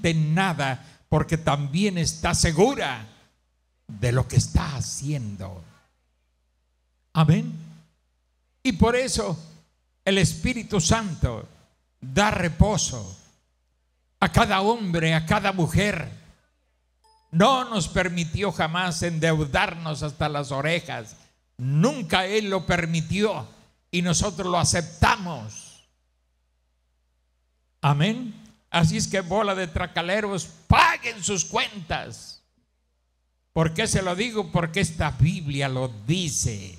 ante nada, porque también está segura de lo que está haciendo. Amén. Y por eso el Espíritu Santo da reposo a cada hombre, a cada mujer. No nos permitió jamás endeudarnos hasta las orejas. Nunca Él lo permitió y nosotros lo aceptamos. Amén. Así es que, bola de tracaleros, paguen sus cuentas. ¿Por qué se lo digo? Porque esta Biblia lo dice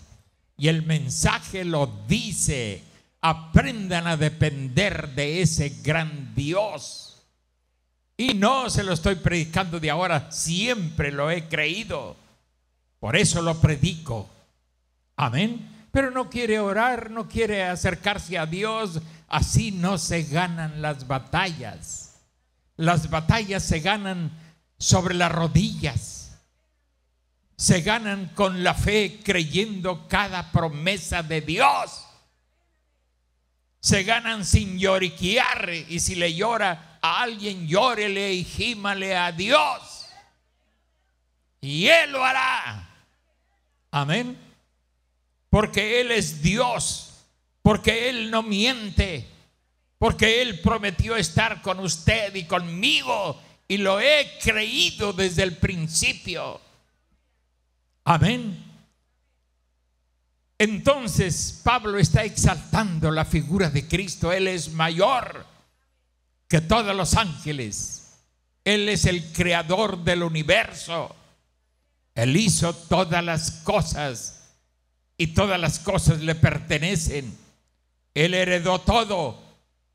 y el mensaje lo dice. Aprendan a depender de ese gran Dios. Y no se lo estoy predicando de ahora, siempre lo he creído. Por eso lo predico. Amén. Pero no quiere orar, no quiere acercarse a Dios. Así no se ganan las batallas. Las batallas se ganan sobre las rodillas. Se ganan con la fe, creyendo cada promesa de Dios. Se ganan sin lloriquear, y si le llora a alguien, llórele y gímale a Dios y Él lo hará. Amén. Porque Él es Dios, porque Él no miente, porque Él prometió estar con usted y conmigo, y lo he creído desde el principio. Amén. Entonces Pablo está exaltando la figura de Cristo. Él es mayor que todos los ángeles. Él es el creador del universo. Él hizo todas las cosas y todas las cosas le pertenecen. Él heredó todo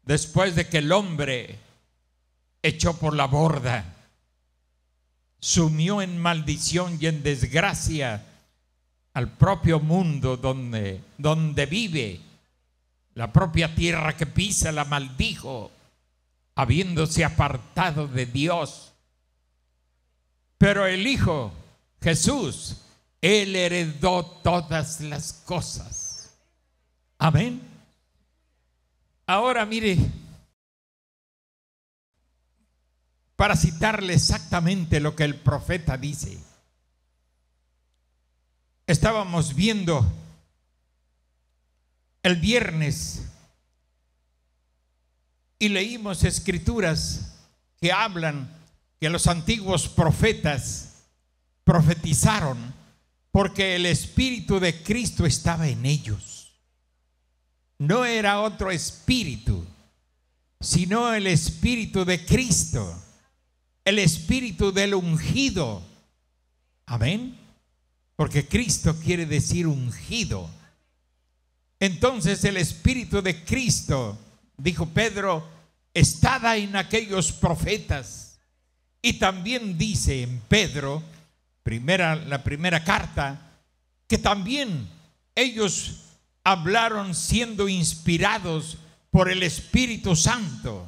después de que el hombre echó por la borda, sumió en maldición y en desgracia al propio mundo donde vive. La propia tierra que pisa la maldijo, habiéndose apartado de Dios. Pero el Hijo Jesús, Él heredó todas las cosas. Amén. Ahora mire, para citarle exactamente lo que el profeta dice. Estábamos viendo el viernes y leímos escrituras que hablan que los antiguos profetas profetizaron porque el Espíritu de Cristo estaba en ellos. No era otro espíritu, sino el Espíritu de Cristo, el Espíritu del ungido. Amén. Porque Cristo quiere decir ungido. Entonces el Espíritu de Cristo, dijo Pedro, estaba en aquellos profetas. Y también dice en Pedro, la primera carta, que también ellos hablaron siendo inspirados por el Espíritu Santo.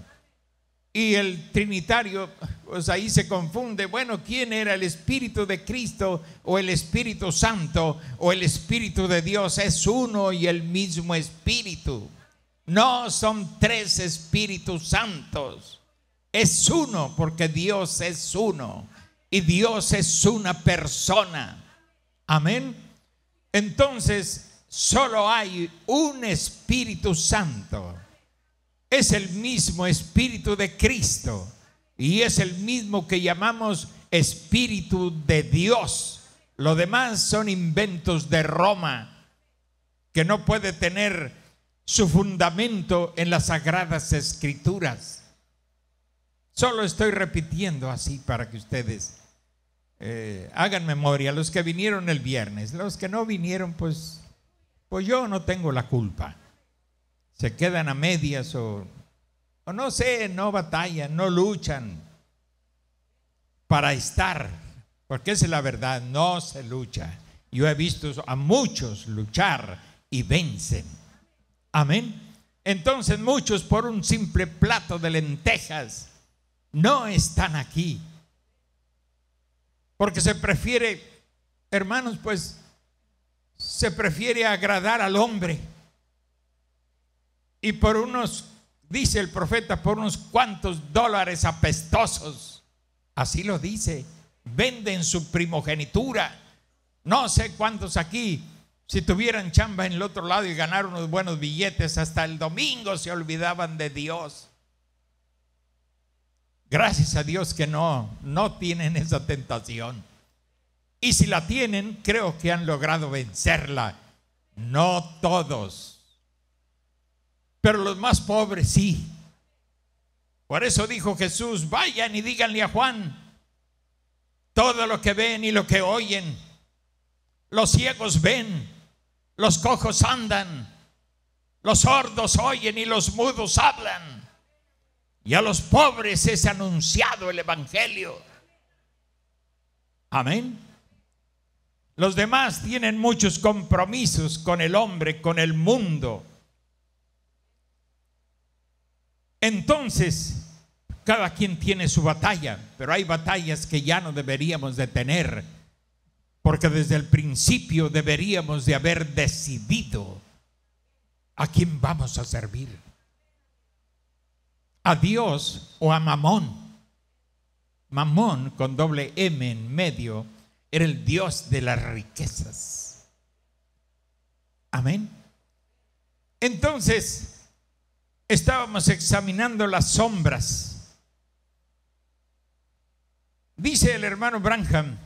Y el trinitario, pues ahí se confunde. Bueno, ¿quién era el Espíritu de Cristo o el Espíritu Santo o el Espíritu de Dios? Es uno y el mismo Espíritu. No son tres Espíritus Santos. Es uno, porque Dios es uno y Dios es una persona. Amén. Entonces, solo hay un Espíritu Santo. Es el mismo Espíritu de Cristo y es el mismo que llamamos Espíritu de Dios. Lo demás son inventos de Roma que no puede tener su fundamento en las Sagradas Escrituras. Solo estoy repitiendo así para que ustedes hagan memoria. Los que vinieron el viernes, los que no vinieron, pues yo no tengo la culpa. Se quedan a medias o no sé, no batallan, no luchan para estar, porque esa es la verdad, no se lucha. Yo he visto a muchos luchar y vencen. Amén. Entonces muchos por un simple plato de lentejas no están aquí, porque se prefiere, hermanos, pues se prefiere agradar al hombre. Y por unos dice el profeta, por unos cuantos dólares apestosos. Así lo dice. Venden su primogenitura. No sé cuántos aquí, si tuvieran chamba en el otro lado y ganaron unos buenos billetes, hasta el domingo se olvidaban de Dios. Gracias a Dios que no tienen esa tentación. Y si la tienen, creo que han logrado vencerla. No todos, pero los más pobres sí. Por eso dijo Jesús: vayan y díganle a Juan todo lo que ven y lo que oyen. Los ciegos ven, los cojos andan, los sordos oyen y los mudos hablan. Y a los pobres es anunciado el evangelio. Amén. Los demás tienen muchos compromisos con el hombre, con el mundo. Entonces, cada quien tiene su batalla, pero hay batallas que ya no deberíamos de tener, porque desde el principio deberíamos de haber decidido a quién vamos a servir: a Dios o a Mamón. Mamón, con doble M en medio, era el dios de las riquezas. Amén. Entonces, estábamos examinando las sombras. Dice el hermano Branham: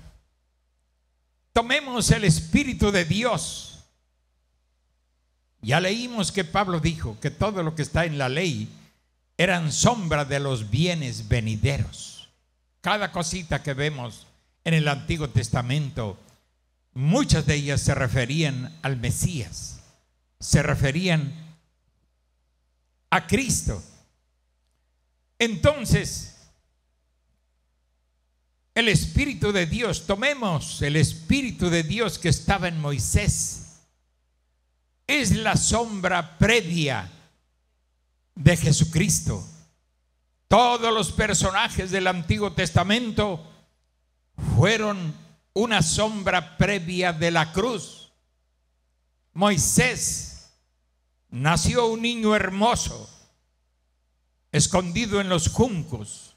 tomemos el Espíritu de Dios. Ya leímos que Pablo dijo que todo lo que está en la ley eran sombra de los bienes venideros. Cada cosita que vemos en el Antiguo Testamento, muchas de ellas se referían al Mesías, se referían a Cristo. Entonces, el Espíritu de Dios, tomemos el Espíritu de Dios que estaba en Moisés, es la sombra previa de Jesucristo. Todos los personajes del Antiguo Testamento fueron una sombra previa de la cruz. Moisés nació un niño hermoso, escondido en los juncos,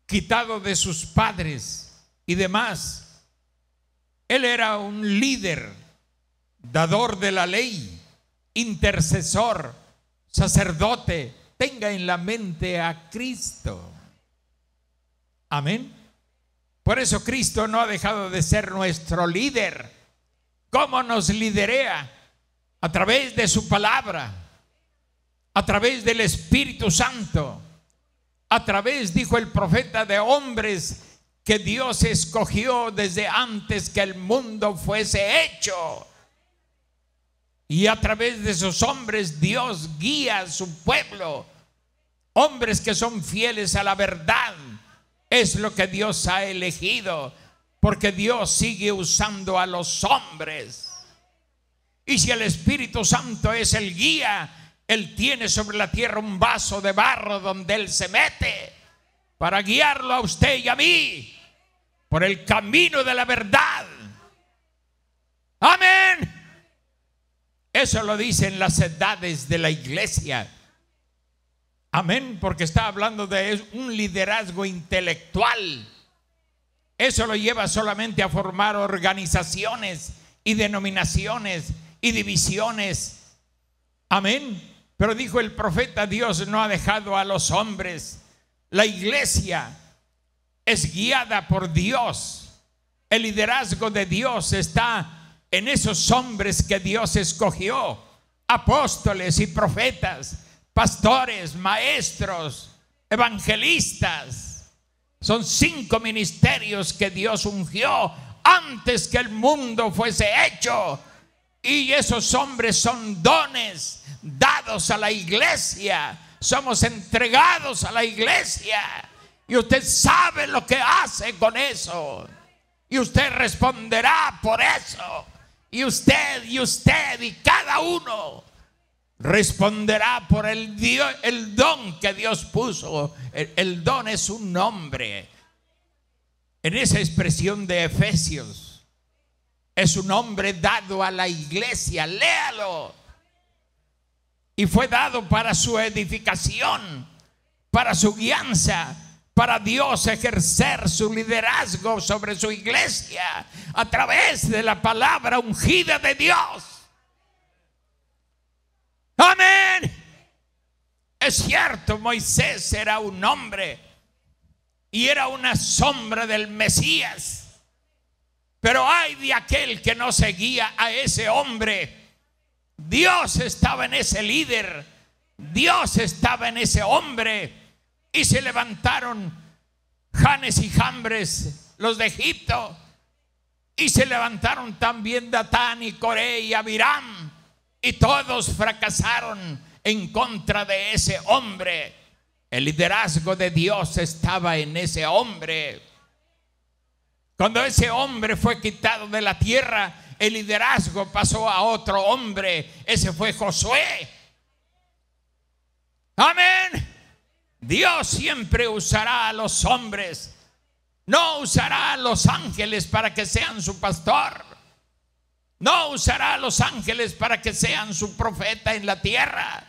quitado de sus padres y demás. Él era un líder, dador de la ley, intercesor, sacerdote. Tenga en la mente a Cristo. Amén. Por eso Cristo no ha dejado de ser nuestro líder. ¿Cómo nos liderea? A través de su palabra, a través del Espíritu Santo, a través, dijo el profeta, de hombres que Dios escogió desde antes que el mundo fuese hecho. Y a través de esos hombres Dios guía a su pueblo. Hombres que son fieles a la verdad. Es lo que Dios ha elegido, porque Dios sigue usando a los hombres. Y si el Espíritu Santo es el guía, Él tiene sobre la tierra un vaso de barro donde Él se mete para guiarlo a usted y a mí por el camino de la verdad. Amén. Eso lo dicen las edades de la iglesia. Amén, porque está hablando de un liderazgo intelectual. Eso lo lleva solamente a formar organizaciones y denominaciones y divisiones. Amén. Pero dijo el profeta: Dios no ha dejado a los hombres. La iglesia es guiada por Dios. El liderazgo de Dios está en esos hombres que Dios escogió: apóstoles y profetas, pastores, maestros, evangelistas. Son 5 ministerios que Dios ungió antes que el mundo fuese hecho. Y esos hombres son dones dados a la iglesia. Somos entregados a la iglesia. Y usted sabe lo que hace con eso. Y usted responderá por eso. Y usted y cada uno responderá por el don que Dios puso. El don es un nombre. En esa expresión de Efesios, es un nombre dado a la iglesia. Léalo. y fue dado para su edificación, para su guianza, para Dios ejercer su liderazgo sobre su iglesia a través de la palabra ungida de Dios. Amén. Es cierto, Moisés era un hombre y era una sombra del Mesías, pero ay de aquel que no seguía a ese hombre. Dios estaba en ese líder, Dios estaba en ese hombre, y se levantaron Janes y Jambres, los de Egipto, y se levantaron también Datán y Coré y Abiram, y todos fracasaron en contra de ese hombre. El liderazgo de Dios estaba en ese hombre. Cuando ese hombre fue quitado de la tierra, el liderazgo pasó a otro hombre. Ese fue Josué. Amén. Dios siempre usará a los hombres, no usará a los ángeles para que sean su pastor, no usará a los ángeles para que sean su profeta en la tierra,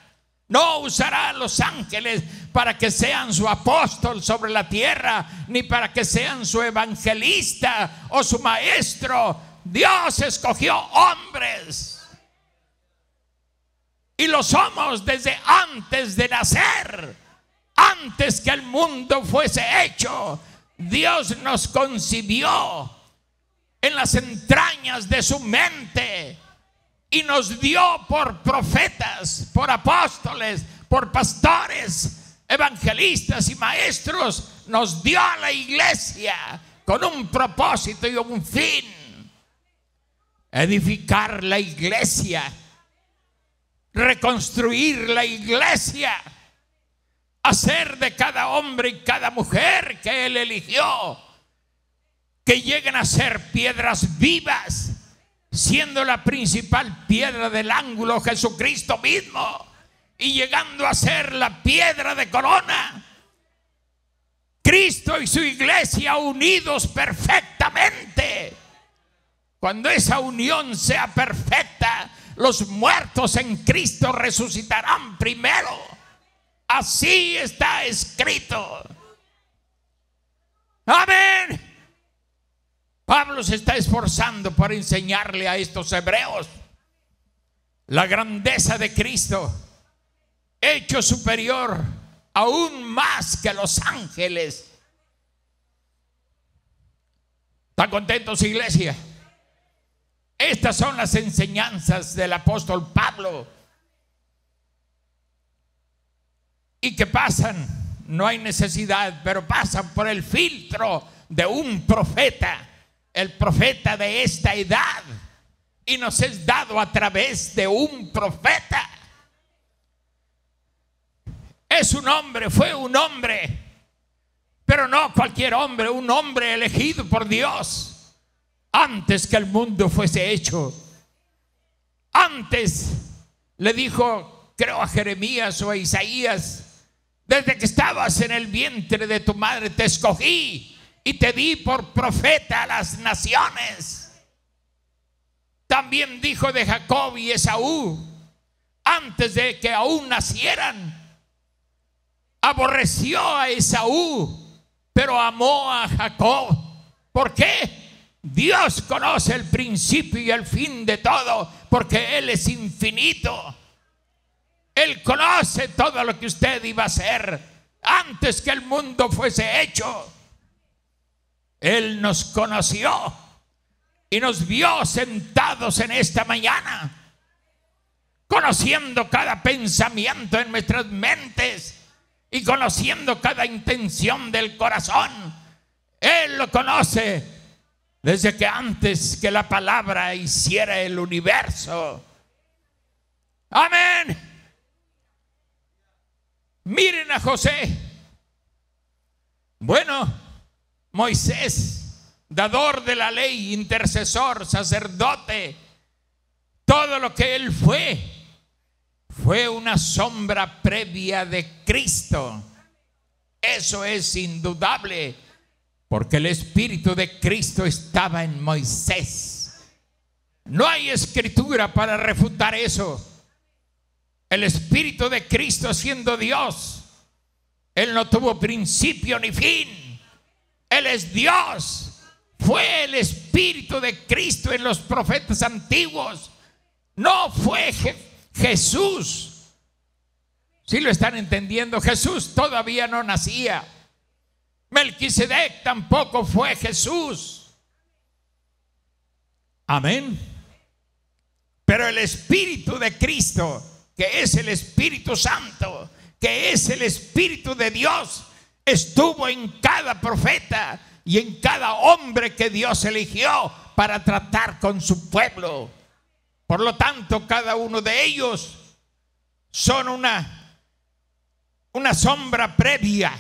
no usará a los ángeles para que sean su apóstol sobre la tierra, ni para que sean su evangelista o su maestro. Dios escogió hombres, y lo somos desde antes de nacer. Antes que el mundo fuese hecho, Dios nos concibió en las entrañas de su mente y nos dio por profetas, por apóstoles, por pastores, evangelistas y maestros. Nos dio a la iglesia con un propósito y un fin: edificar la iglesia, reconstruir la iglesia, hacer de cada hombre y cada mujer que Él eligió que lleguen a ser piedras vivas, siendo la principal piedra del ángulo Jesucristo mismo, y llegando a ser la piedra de corona. Cristo y su iglesia unidos perfectamente. Cuando esa unión sea perfecta, los muertos en Cristo resucitarán primero. Así está escrito. Amén. Pablo se está esforzando por enseñarle a estos hebreos la grandeza de Cristo, hecho superior aún más que los ángeles. ¿Están contentos, iglesia? Estas son las enseñanzas del apóstol Pablo, y que pasan, no hay necesidad, pero pasan por el filtro de un profeta, el profeta de esta edad, y nos es dado a través de un profeta. Es un hombre, fue un hombre, pero no cualquier hombre, un hombre elegido por Dios antes que el mundo fuese hecho. Antes le dijo, creo, a Jeremías o a Isaías: desde que estabas en el vientre de tu madre te escogí y te di por profeta a las naciones. También dijo de Jacob y Esaú, antes de que aún nacieran. Aborreció a Esaú, pero amó a Jacob. ¿Por qué? Dios conoce el principio y el fin de todo, porque Él es infinito. Él conoce todo lo que usted iba a hacer antes que el mundo fuese hecho. Él nos conoció y nos vio sentados en esta mañana, conociendo cada pensamiento en nuestras mentes y conociendo cada intención del corazón. Él lo conoce desde que antes que la palabra hiciera el universo. Amén. Miren a José. Bueno, Moisés, dador de la ley, intercesor, sacerdote, todo lo que él fue una sombra previa de Cristo. Eso es indudable, porque el Espíritu de Cristo estaba en Moisés. No hay escritura para refutar eso. El Espíritu de Cristo siendo Dios, Él no tuvo principio ni fin. Él es Dios. Fue el Espíritu de Cristo en los profetas antiguos. No fue Jesús. ¿Sí lo están entendiendo? Jesús todavía no nacía. Melquisedec tampoco fue Jesús. Amén. Pero el Espíritu de Cristo, que es el Espíritu Santo, que es el Espíritu de Dios, estuvo en cada profeta y en cada hombre que Dios eligió para tratar con su pueblo. Por lo tanto, cada uno de ellos son una sombra previa.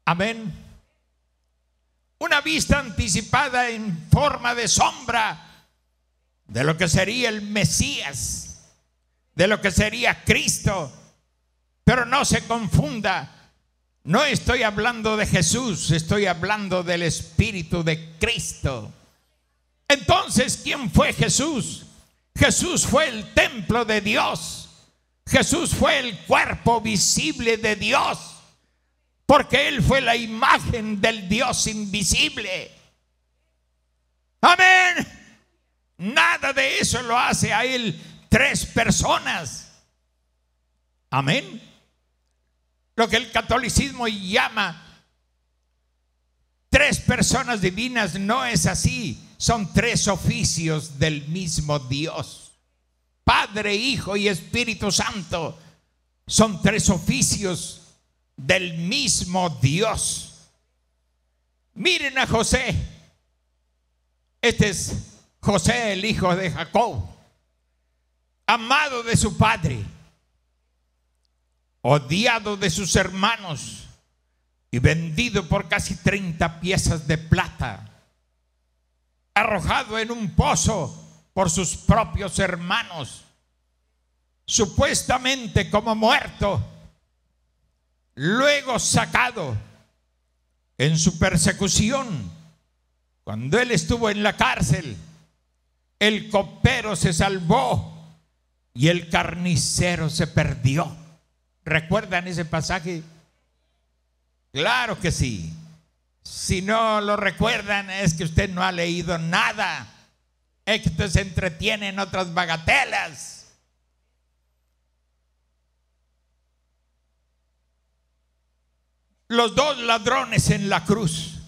Amén. Una vista anticipada en forma de sombra de lo que sería el Mesías, de lo que sería Cristo. Pero no se confunda, no estoy hablando de Jesús, estoy hablando del Espíritu de Cristo. Entonces, ¿quién fue Jesús? Jesús fue el templo de Dios. Jesús fue el cuerpo visible de Dios, porque Él fue la imagen del Dios invisible. Amén. Nada de eso lo hace a Él tres personas. Amén. Lo que el catolicismo llama tres personas divinas no es así. Son tres oficios del mismo Dios. Padre, Hijo y Espíritu Santo son tres oficios del mismo Dios. Miren a José. Este es José, el hijo de Jacob, amado de su padre, odiado de sus hermanos y vendido por casi 30 piezas de plata, arrojado en un pozo por sus propios hermanos, supuestamente como muerto, luego sacado en su persecución. Cuando él estuvo en la cárcel, el copero se salvó y el carnicero se perdió. ¿Recuerdan ese pasaje? Claro que sí. Si no lo recuerdan, es que usted no ha leído nada. Es que usted se entretiene en otras bagatelas. Los dos ladrones en la cruz,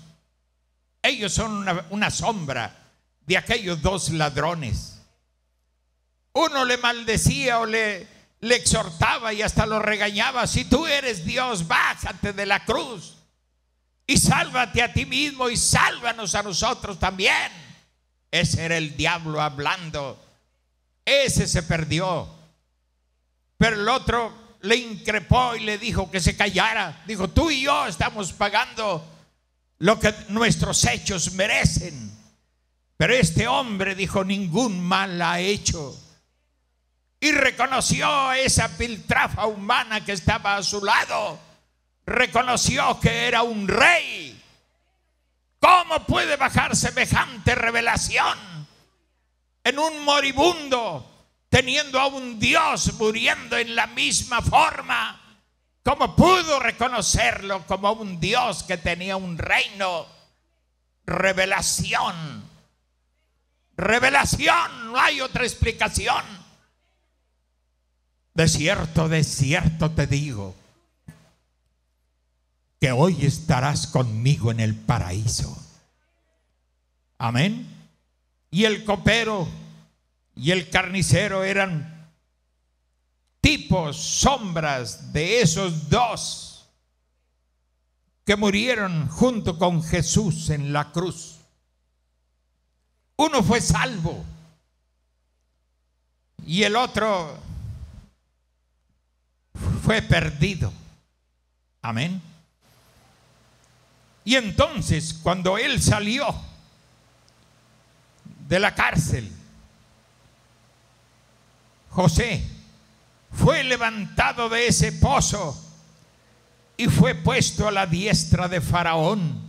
ellos son una sombra de aquellos dos ladrones. Uno le maldecía o le exhortaba y hasta lo regañaba: si tú eres Dios, bájate de la cruz y sálvate a ti mismo y sálvanos a nosotros también. Ese era el diablo hablando. Ese se perdió. Pero el otro le increpó y le dijo que se callara. Dijo: tú y yo estamos pagando lo que nuestros hechos merecen. Pero este hombre dijo: ningún mal ha hecho. Y reconoció esa piltrafa humana que estaba a su lado. Reconoció que era un rey. ¿Cómo puede bajar semejante revelación en un moribundo, teniendo a un Dios muriendo en la misma forma? ¿Cómo pudo reconocerlo como un Dios que tenía un reino? Revelación. Revelación, no hay otra explicación. De cierto te digo que hoy estarás conmigo en el paraíso. Amén. Y el copero y el carnicero eran tipos, sombras de esos dos que murieron junto con Jesús en la cruz. Uno fue salvo y el otro fue perdido. Amén. Y entonces, cuando él salió de la cárcel, José fue levantado de ese pozo y fue puesto a la diestra de Faraón.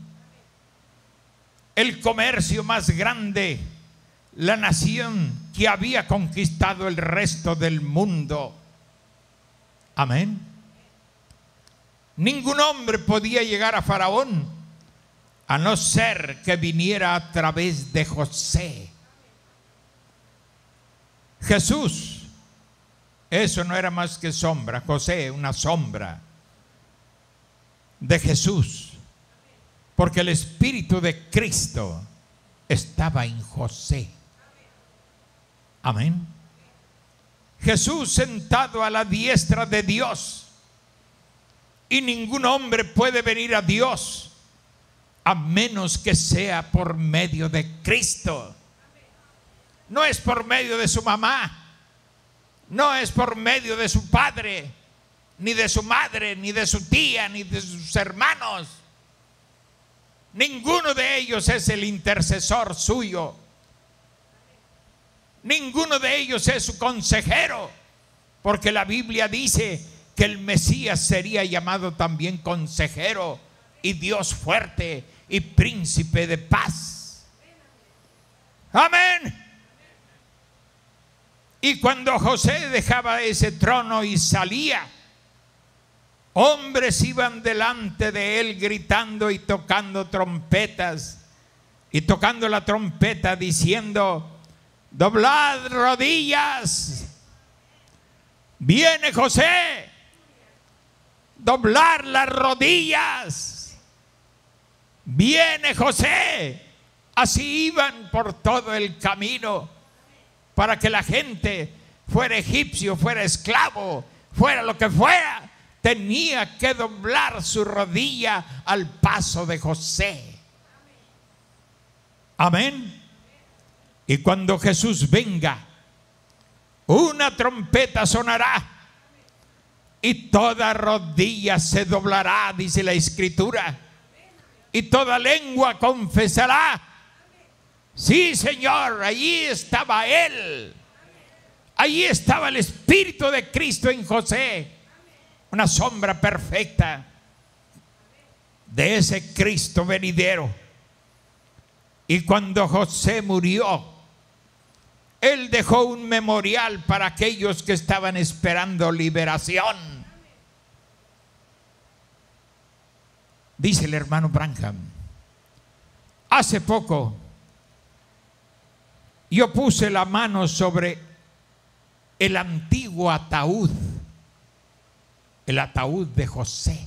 El comercio más grande, la nación que había conquistado el resto del mundo. Amén. Ningún hombre podía llegar a Faraón a no ser que viniera a través de José. Jesús, eso no era más que sombra. José, una sombra de Jesús, porque el Espíritu de Cristo estaba en José. Amén. Jesús sentado a la diestra de Dios, y ningún hombre puede venir a Dios a menos que sea por medio de Cristo. No es por medio de su mamá, no es por medio de su padre, ni de su madre, ni de su tía, ni de sus hermanos. Ninguno de ellos es el intercesor suyo. Ninguno de ellos es su consejero, porque la Biblia dice que el Mesías sería llamado también consejero y Dios fuerte y príncipe de paz. Amén. Y cuando José dejaba ese trono y salía, hombres iban delante de él gritando y tocando trompetas, y tocando la trompeta diciendo: doblad rodillas, viene José. Doblar las rodillas, viene José. Así iban por todo el camino, para que la gente, fuera egipcio, fuera esclavo, fuera lo que fuera, tenía que doblar su rodilla al paso de José. Amén. Y cuando Jesús venga, una trompeta sonará y toda rodilla se doblará, dice la Escritura, y toda lengua confesará: sí, Señor, allí estaba Él. Allí estaba el Espíritu de Cristo en José, una sombra perfecta de ese Cristo venidero. Y cuando José murió, él dejó un memorial para aquellos que estaban esperando liberación. Dice el hermano Branham: hace poco yo puse la mano sobre el antiguo ataúd, el ataúd de José.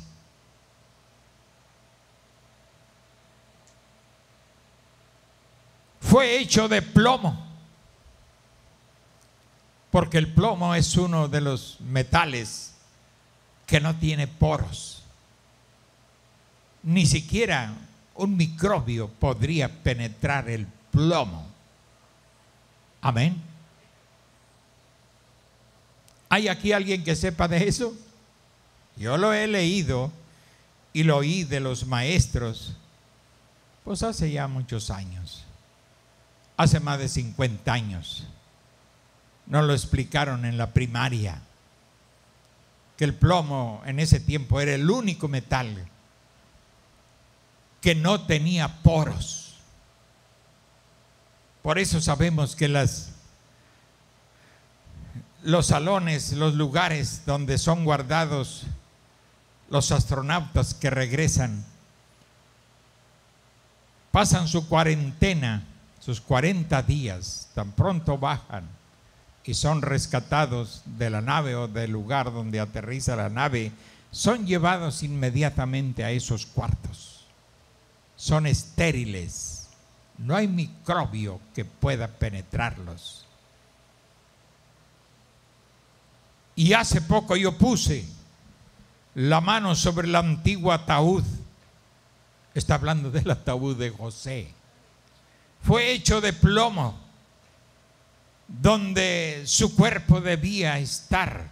Fue hecho de plomo, porque el plomo es uno de los metales que no tiene poros. Ni siquiera un microbio podría penetrar el plomo. Amén. ¿Hay aquí alguien que sepa de eso? Yo lo he leído y lo oí de los maestros, pues hace ya muchos años, hace más de 50 años. Nos lo explicaron en la primaria, que el plomo en ese tiempo era el único metal que no tenía poros. Por eso sabemos que los salones, los lugares donde son guardados los astronautas que regresan, pasan su cuarentena, sus 40 días, tan pronto bajan y son rescatados de la nave o del lugar donde aterriza la nave, son llevados inmediatamente a esos cuartos. Son estériles, no hay microbio que pueda penetrarlos. Y hace poco yo puse la mano sobre el antiguo ataúd. Está hablando del ataúd de José. Fue hecho de plomo, donde su cuerpo debía estar,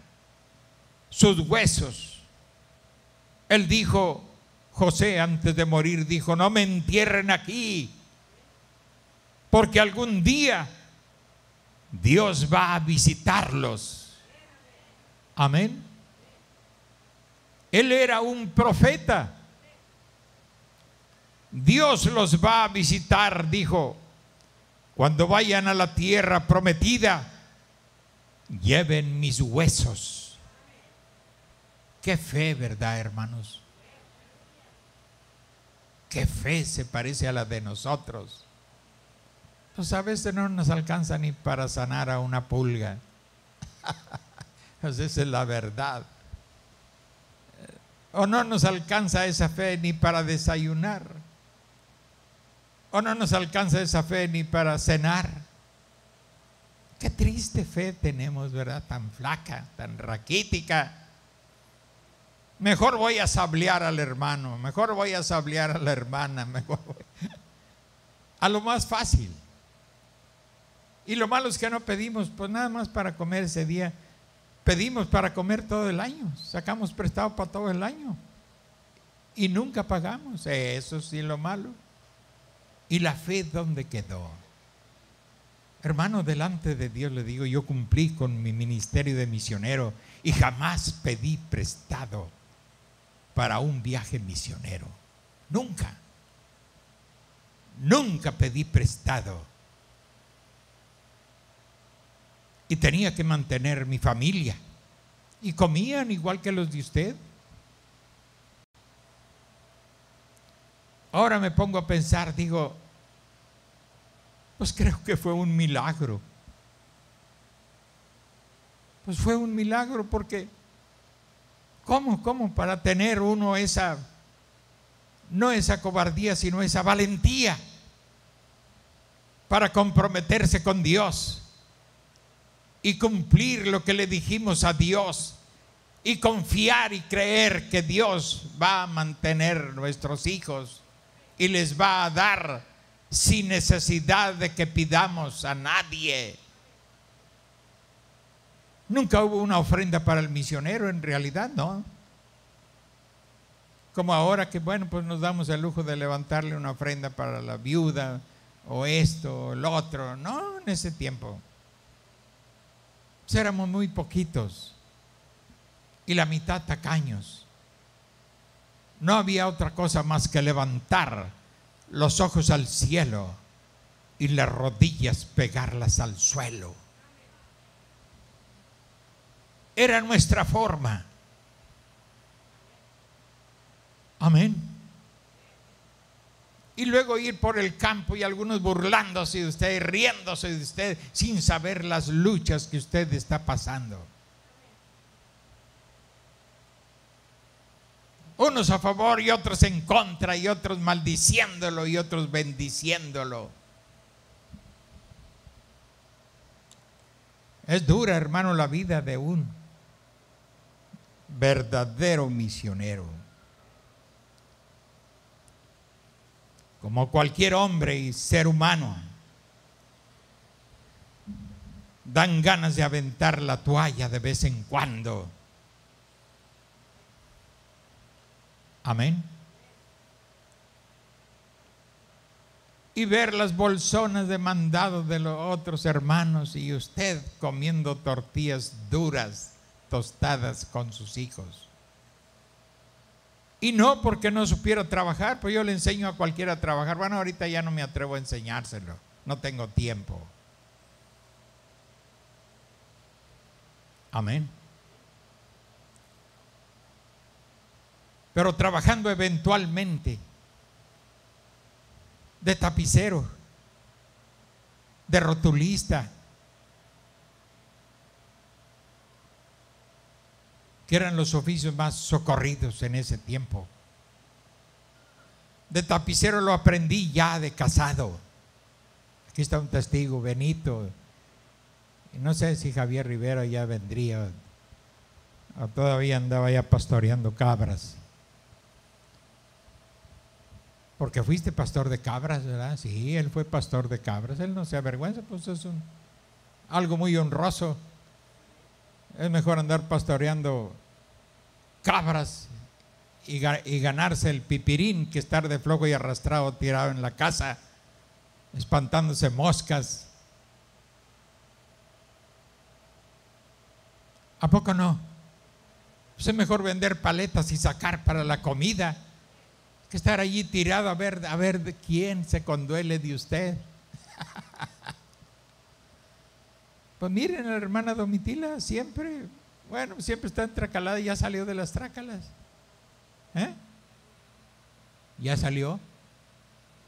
sus huesos. Él dijo, José antes de morir dijo: no me entierren aquí, porque algún día Dios va a visitarlos. Amén. Él era un profeta. Dios los va a visitar, dijo, Cuando vayan a la tierra prometida, lleven mis huesos. Qué fe, ¿verdad, hermanos? Qué fe se parece a la de nosotros. Pues a veces no nos alcanza ni para sanar a una pulga. Pues esa es la verdad. O no nos alcanza esa fe ni para desayunar. O no nos alcanza esa fe ni para cenar. Qué triste fe tenemos, ¿verdad? Tan flaca, tan raquítica. Mejor voy a sablear al hermano, mejor voy a sablear a la hermana, mejor a lo más fácil. Y lo malo es que no pedimos pues nada más para comer ese día. Pedimos para comer todo el año. Sacamos prestado para todo el año. Y nunca pagamos. Eso sí es lo malo. ¿Y la fe dónde quedó? Hermano, delante de Dios le digo, yo cumplí con mi ministerio de misionero y jamás pedí prestado para un viaje misionero. Nunca. Nunca pedí prestado. Y tenía que mantener mi familia. Y comían igual que los de usted. Ahora me pongo a pensar, digo, pues creo que fue un milagro. Pues fue un milagro porque ¿cómo para tener uno esa, no esa cobardía, sino esa valentía para comprometerse con Dios y cumplir lo que le dijimos a Dios y confiar y creer que Dios va a mantener nuestros hijos y les va a dar sin necesidad de que pidamos a nadie? Nunca hubo una ofrenda para el misionero, en realidad, ¿no? Como ahora que, bueno, pues nos damos el lujo de levantarle una ofrenda para la viuda, o esto, o lo otro. No, en ese tiempo pues éramos muy poquitos y la mitad tacaños. No había otra cosa más que levantar los ojos al cielo y las rodillas pegarlas al suelo. Era nuestra forma. Amén. Y luego ir por el campo y algunos burlándose de usted, riéndose de usted, sin saber las luchas que usted está pasando. Unos a favor y otros en contra, y otros maldiciéndolo y otros bendiciéndolo. Es dura, hermano, la vida de un verdadero misionero. Como cualquier hombre y ser humano, dan ganas de aventar la toalla de vez en cuando. Amén. Y ver las bolsonas de mandado de los otros hermanos y usted comiendo tortillas duras, tostadas con sus hijos. Y no porque no supiera trabajar, pues yo le enseño a cualquiera a trabajar. Bueno, ahorita ya no me atrevo a enseñárselo, no tengo tiempo. Amén. Pero trabajando eventualmente de tapicero, de rotulista, que eran los oficios más socorridos en ese tiempo. De tapicero lo aprendí ya de casado. Aquí está un testigo, Benito. Y no sé si Javier Rivera ya vendría o todavía andaba ya pastoreando cabras. Porque fuiste pastor de cabras, ¿verdad? Sí, él fue pastor de cabras. Él no se avergüenza, pues es algo muy honroso. Es mejor andar pastoreando cabras y ganarse el pipirín que estar de flojo y arrastrado tirado en la casa, espantándose moscas. ¿A poco no? Pues es mejor vender paletas y sacar para la comida que estar allí tirado a ver de quién se conduele de usted. Pues miren, la hermana Domitila siempre, bueno, siempre está entracalada y ya salió de las trácalas. ¿Ya salió?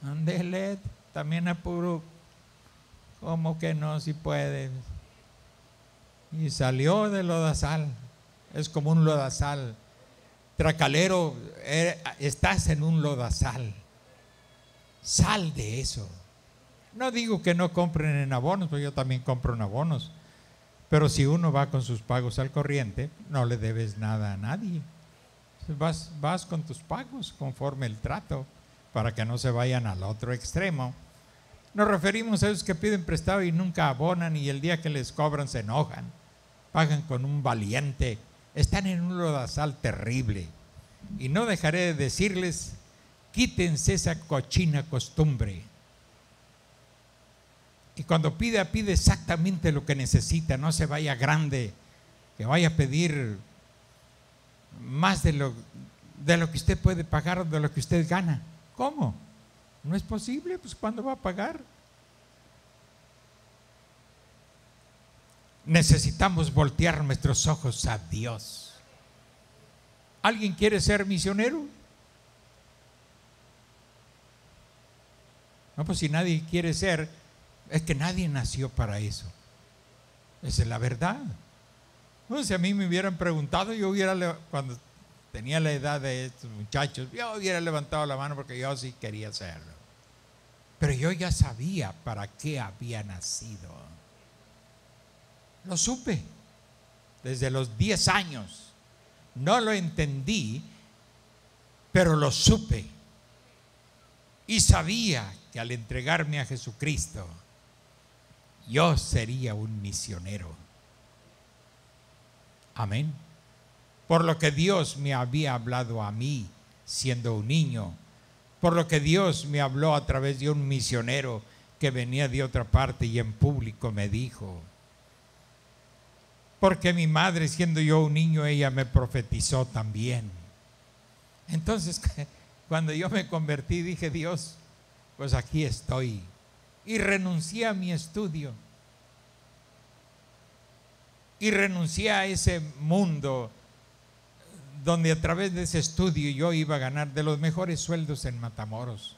Ándele, también apuro. ¿Cómo que no? Si puede. Y salió del lodazal. Es como un lodazal. Tracalero, estás en un lodazal. Sal de eso. No digo que no compren en abonos, porque yo también compro en abonos. Pero si uno va con sus pagos al corriente, no le debes nada a nadie. Vas con tus pagos conforme el trato, para que no se vayan al otro extremo. Nos referimos a esos que piden prestado y nunca abonan, y el día que les cobran se enojan. Pagan con un valiente. Están en un lodazal terrible. Y no dejaré de decirles, quítense esa cochina costumbre. Y cuando pide exactamente lo que necesita. No se vaya grande, que vaya a pedir más de lo que usted puede pagar o de lo que usted gana. ¿Cómo? No es posible. Pues ¿cuándo va a pagar? Necesitamos voltear nuestros ojos a Dios. ¿Alguien quiere ser misionero? No, pues si nadie quiere ser, es que nadie nació para eso. Esa es la verdad. Bueno, si a mí me hubieran preguntado, yo hubiera, cuando tenía la edad de estos muchachos, yo hubiera levantado la mano porque yo sí quería hacerlo. Pero yo ya sabía para qué había nacido. Lo supe desde los 10 años. No lo entendí, pero lo supe. Y sabía que al entregarme a Jesucristo, yo sería un misionero. Amén. Por lo que Dios me había hablado a mí siendo un niño, por lo que Dios me habló a través de un misionero que venía de otra parte y en público me dijo. Porque mi madre, siendo yo un niño, ella me profetizó también. Entonces, cuando yo me convertí, dije, Dios, pues aquí estoy. Y renuncié a mi estudio. Y renuncié a ese mundo donde a través de ese estudio yo iba a ganar de los mejores sueldos en Matamoros.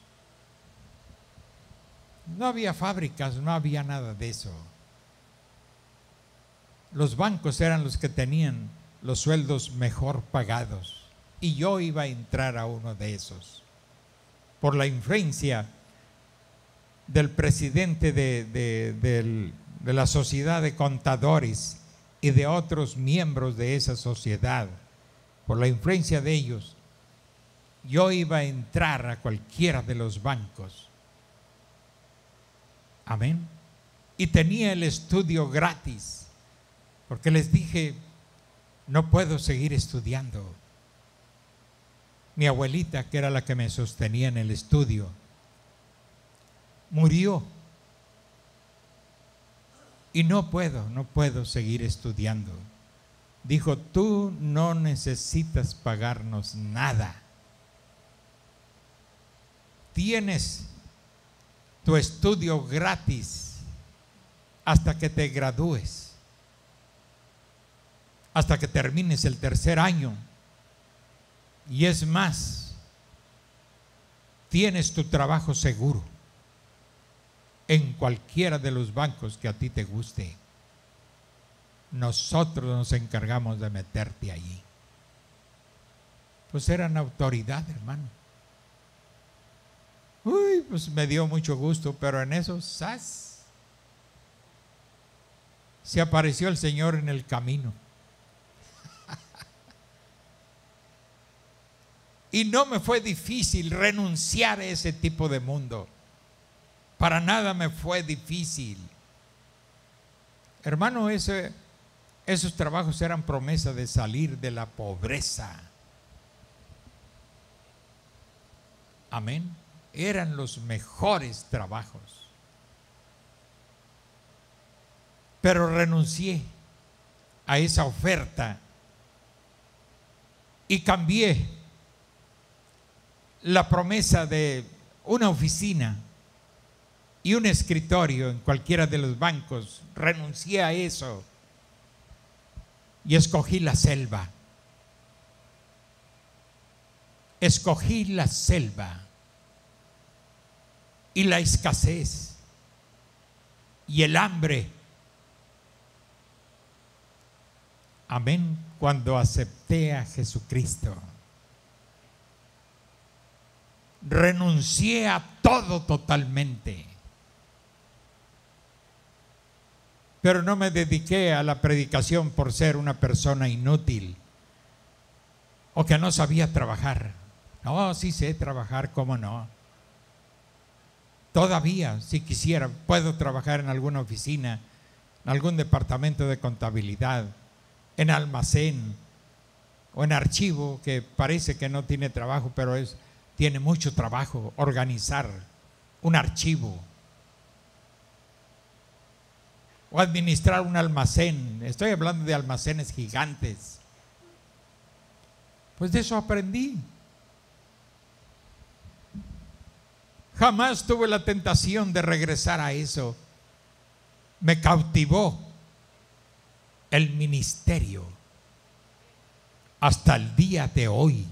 No había fábricas, no había nada de eso. Los bancos eran los que tenían los sueldos mejor pagados. Y yo iba a entrar a uno de esos. Por la influencia del presidente de la sociedad de contadores y de otros miembros de esa sociedad, por la influencia de ellos, yo iba a entrar a cualquiera de los bancos. Amén. Y tenía el estudio gratis, porque les dije, no puedo seguir estudiando. Mi abuelita, que era la que me sostenía en el estudio, murió. Y no puedo seguir estudiando. Dijo, tú no necesitas pagarnos nada. Tienes tu estudio gratis hasta que te gradúes, hasta que termines el 3er año. Y es más, tienes tu trabajo seguro en cualquiera de los bancos que a ti te guste. Nosotros nos encargamos de meterte allí. Pues eran autoridad, hermano. Uy, pues me dio mucho gusto, pero en eso, ¡zas!, se apareció el Señor en el camino. Y no me fue difícil renunciar a ese tipo de mundo. Para nada me fue difícil. Hermano, esos trabajos eran promesa de salir de la pobreza. Amén. Eran los mejores trabajos. Pero renuncié a esa oferta y cambié la promesa de una oficina y un escritorio en cualquiera de los bancos. Renuncié a eso y escogí la selva. Escogí la selva y la escasez y el hambre. Amén. Cuando acepté a Jesucristo, renuncié a todo totalmente. Pero no me dediqué a la predicación por ser una persona inútil o que no sabía trabajar. No, sí sé trabajar, ¿cómo no? Todavía, si quisiera, puedo trabajar en alguna oficina, en algún departamento de contabilidad, en almacén o en archivo, que parece que no tiene trabajo, pero tiene mucho trabajo organizar un archivo. O administrar un almacén. Estoy hablando de almacenes gigantes. Pues de eso aprendí. Jamás tuve la tentación de regresar a eso. Me cautivó el ministerio hasta el día de hoy.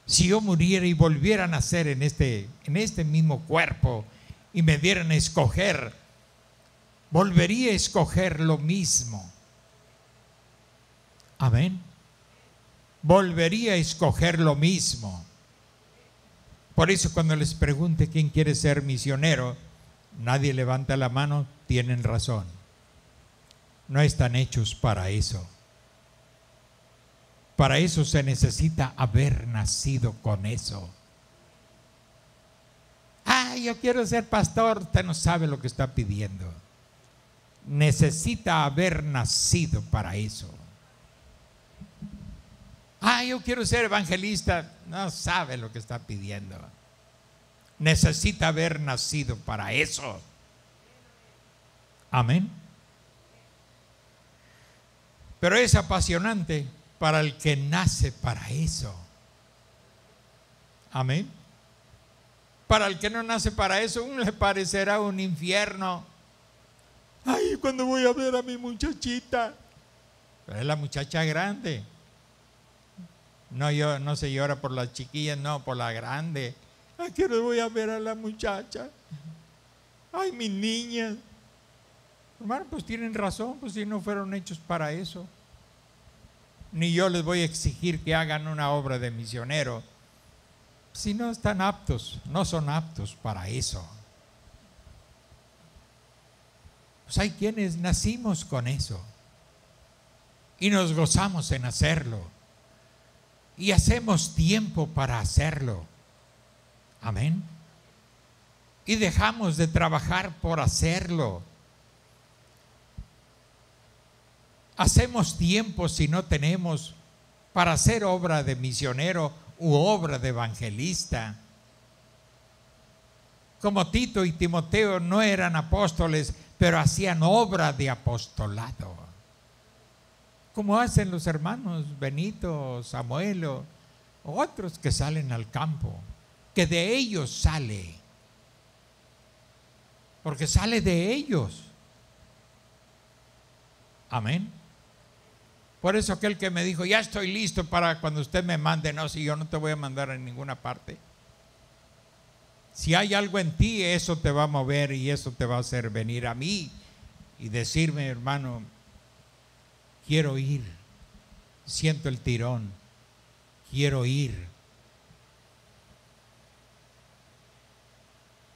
Si yo muriera y volviera a nacer en este mismo cuerpo y me dieran a escoger, volvería a escoger lo mismo. Amén. Volvería a escoger lo mismo. Por eso cuando les pregunte quién quiere ser misionero, nadie levanta la mano. Tienen razón. No están hechos para eso. Para eso se necesita haber nacido con eso. Yo quiero ser pastor. Usted no sabe lo que está pidiendo. Necesita haber nacido para eso. Yo quiero ser evangelista. No sabe lo que está pidiendo. Necesita haber nacido para eso. Amén. Pero es apasionante para el que nace para eso. Amén. Para el que no nace para eso, le parecerá un infierno. ¿Cuándo voy a ver a mi muchachita? Pero es la muchacha grande. No se llora por las chiquillas, no, por la grande. ¿Qué hora voy a ver a la muchacha? Mi niña. Hermano, pues tienen razón, pues si no fueron hechos para eso. Ni yo les voy a exigir que hagan una obra de misionero si no están aptos, no son aptos para eso. Pues hay quienes nacimos con eso y nos gozamos en hacerlo y hacemos tiempo para hacerlo. Amén. Y dejamos de trabajar por hacerlo. Hacemos tiempo, si no tenemos, para hacer obra de misionero u obra de evangelista. Como Tito y Timoteo no eran apóstoles, pero hacían obra de apostolado. Como hacen los hermanos Benito, Samuel o otros que salen al campo, que de ellos sale. Porque sale de ellos. Amén. Por eso aquel que me dijo, ya estoy listo para cuando usted me mande. No, si yo no te voy a mandar a ninguna parte. Si hay algo en ti, eso te va a mover y eso te va a hacer venir a mí y decirme, hermano, quiero ir. Siento el tirón. Quiero ir.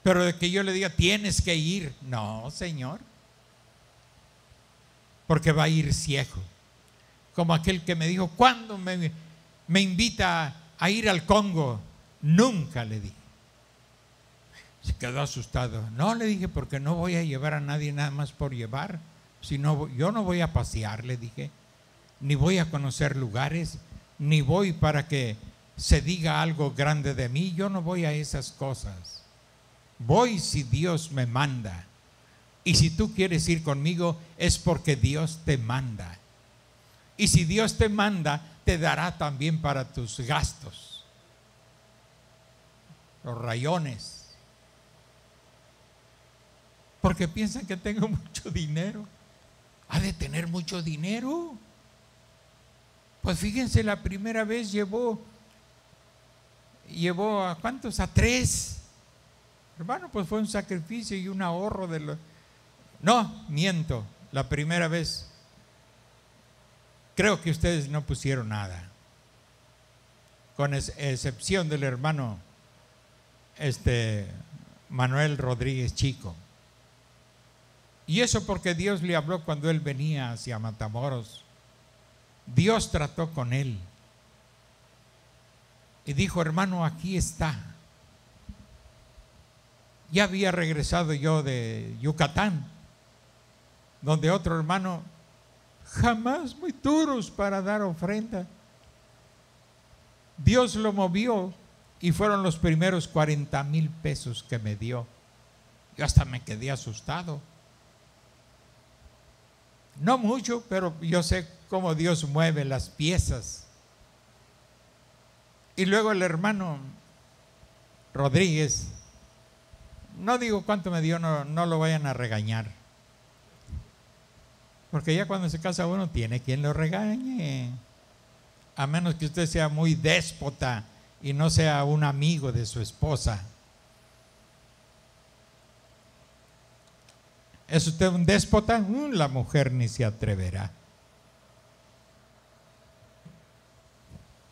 Pero de que yo le diga, tienes que ir. No, Señor. Porque va a ir ciego. Como aquel que me dijo, ¿cuándo me invita a ir al Congo? Nunca, le dije. Se quedó asustado. No, le dije, porque no voy a llevar a nadie nada más por llevar. Yo no voy a pasear, le dije. Ni voy a conocer lugares. Ni voy para que se diga algo grande de mí. Yo no voy a esas cosas. Voy si Dios me manda. Y si tú quieres ir conmigo, es porque Dios te manda. Y si Dios te manda, te dará también para tus gastos. Los rayones. porque piensan que tengo mucho dinero. ¿Ha de tener mucho dinero? Pues fíjense, la primera vez llevó ¿a cuántos? A 3. Hermano, pues fue un sacrificio y un ahorro de los... No, miento, la primera vez creo que ustedes no pusieron nada, con excepción del hermano Manuel Rodríguez Chico. Y eso porque Dios le habló cuando él venía hacia Matamoros. Dios trató con él y dijo: hermano, aquí está. Ya había regresado yo de Yucatán, donde otro hermano, jamás muy duros para dar ofrenda, Dios lo movió y fueron los primeros 40,000 pesos que me dio. Yo hasta me quedé asustado. No mucho, pero yo sé cómo Dios mueve las piezas. Y luego el hermano Rodríguez, no digo cuánto me dio, no lo vayan a regañar, porque ya cuando se casa uno tiene quien lo regañe, a menos que usted sea muy déspota y no sea un amigo de su esposa. ¿Es usted un déspota? La mujer ni se atreverá.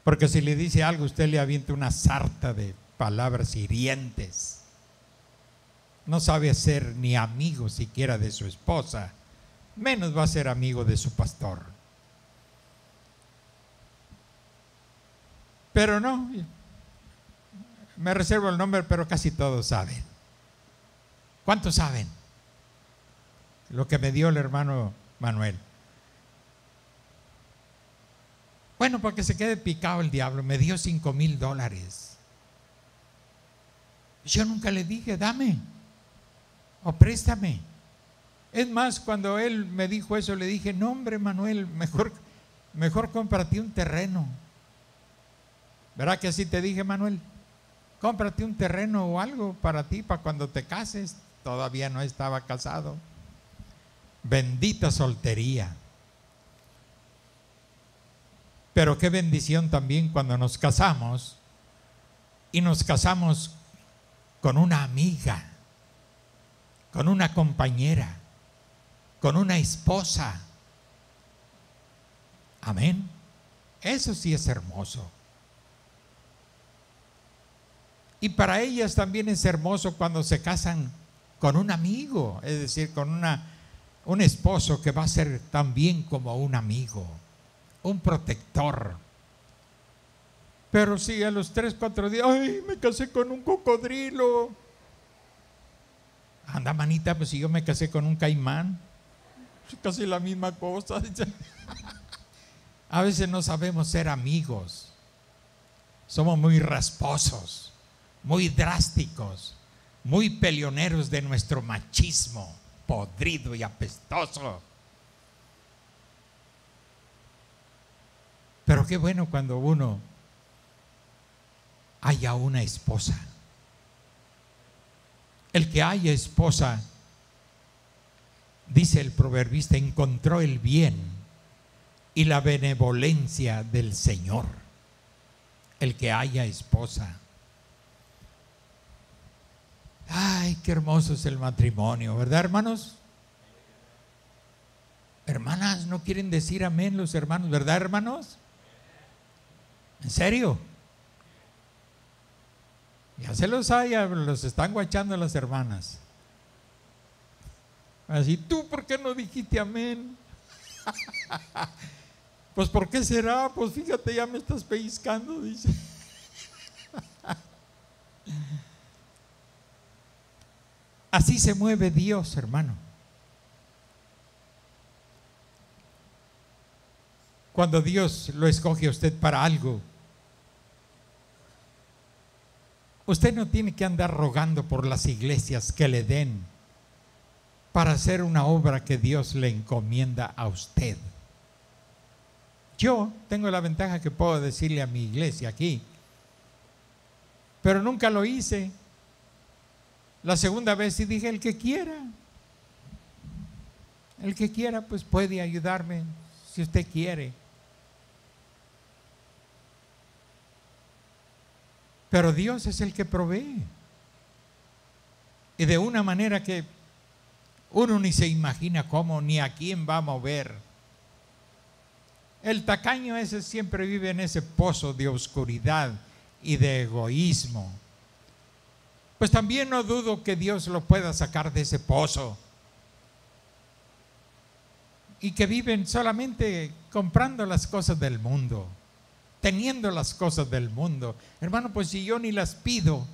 Porque si le dice algo, usted le avienta una sarta de palabras hirientes. No sabe ser ni amigo siquiera de su esposa, menos va a ser amigo de su pastor. Pero no, me reservo el nombre, pero casi todos saben. ¿Cuántos saben lo que me dio el hermano Manuel? Bueno, para que se quede picado el diablo, me dio $5,000. Yo nunca le dije, dame o préstame. Es más, cuando él me dijo eso, le dije, no hombre Manuel, mejor cómprate un terreno. ¿Verdad que así te dije, Manuel? Cómprate un terreno o algo para ti, para cuando te cases. Todavía no estaba casado. Bendita soltería. Pero qué bendición también cuando nos casamos, y nos casamos con una amiga, con una compañera, con una esposa. Amén. Eso sí es hermoso. Y para ellas también es hermoso cuando se casan con un amigo, es decir, con un esposo que va a ser también como un amigo, un protector. Pero si a los 3, 4 días, ay, me casé con un cocodrilo. Anda, manita, pues si yo me casé con un caimán, casi la misma cosa. A veces no sabemos ser amigos. Somos muy rasposos, muy drásticos, muy peleoneros de nuestro machismo podrido y apestoso. Pero qué bueno cuando uno haya una esposa. El que haya esposa, dice el proverbista, encontró el bien y la benevolencia del Señor. El que haya esposa. Ay, qué hermoso es el matrimonio, ¿verdad, hermanos? Hermanas, no quieren decir amén los hermanos, ¿verdad, hermanos? ¿En serio? Ya se los hay, los están guachando las hermanas. Así, ¿tú por qué no dijiste amén? Pues ¿por qué será? Pues fíjate, ya me estás pellizcando, dice. Así se mueve Dios, hermano. Cuando Dios lo escoge a usted para algo, usted no tiene que andar rogando por las iglesias que le den para hacer una obra que Dios le encomienda a usted. Yo tengo la ventaja que puedo decirle a mi iglesia aquí, pero nunca lo hice. La segunda vez sí dije, el que quiera. El que quiera, pues puede ayudarme, si usted quiere. Pero Dios es el que provee. Y de una manera que uno ni se imagina cómo, ni a quién va a mover. El tacaño ese siempre vive en ese pozo de oscuridad y de egoísmo. Pues también no dudo que Dios lo pueda sacar de ese pozo. Y que viven solamente comprando las cosas del mundo, teniendo las cosas del mundo. Hermano, pues si yo ni las pido,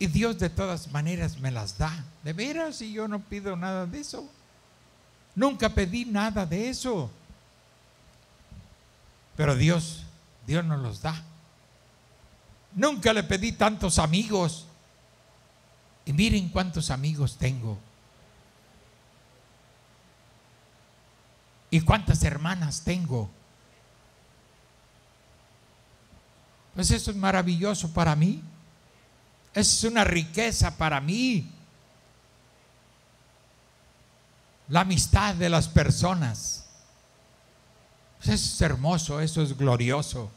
y Dios de todas maneras me las da. De veras, si yo no pido nada de eso. Nunca pedí nada de eso. Pero Dios nos los da. Nunca le pedí tantos amigos. Y miren cuántos amigos tengo. Y cuántas hermanas tengo. Pues eso es maravilloso para mí. Es una riqueza para mí. La amistad de las personas. Pues eso es hermoso, eso es glorioso.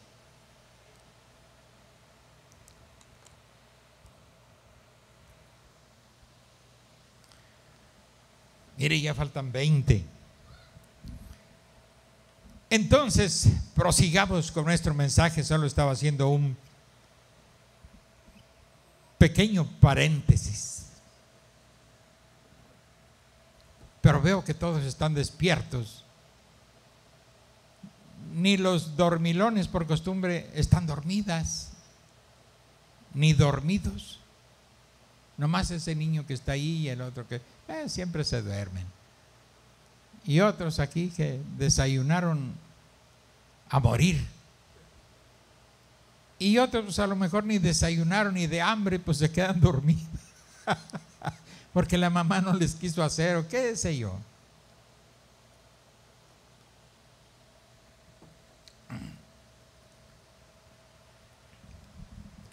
Mire, ya faltan 20. Entonces, prosigamos con nuestro mensaje. Solo estaba haciendo un pequeño paréntesis. Pero veo que todos están despiertos. Ni los dormilones por costumbre están dormidas, ni dormidos. Nomás ese niño que está ahí y el otro que siempre se duermen. Y otros aquí que desayunaron a morir. Y otros a lo mejor ni desayunaron ni de hambre, pues se quedan dormidos. Porque la mamá no les quiso hacer o qué sé yo.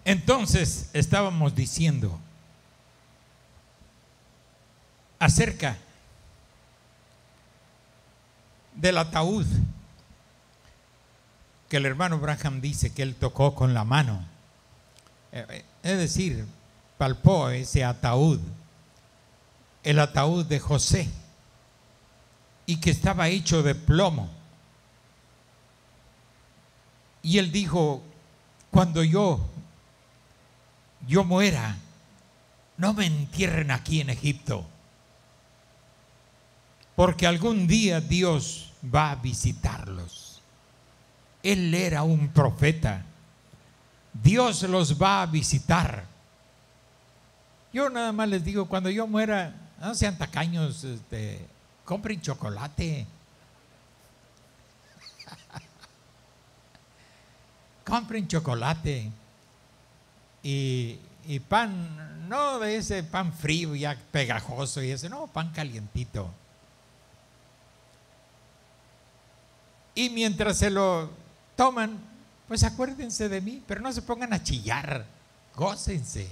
Entonces estábamos diciendo acerca del ataúd que el hermano Branham dice que él tocó con la mano, es decir, palpó ese ataúd, el ataúd de José, y que estaba hecho de plomo. Y él dijo: cuando yo muera, no me entierren aquí en Egipto, porque algún día Dios va a visitarlos. Él era un profeta. Dios los va a visitar. Yo nada más les digo, cuando yo muera, no sean tacaños, compren chocolate. Compren chocolate y pan, no de ese pan frío ya pegajoso y ese, no, pan calientito. Y mientras se lo toman, pues acuérdense de mí, pero no se pongan a chillar, gócense,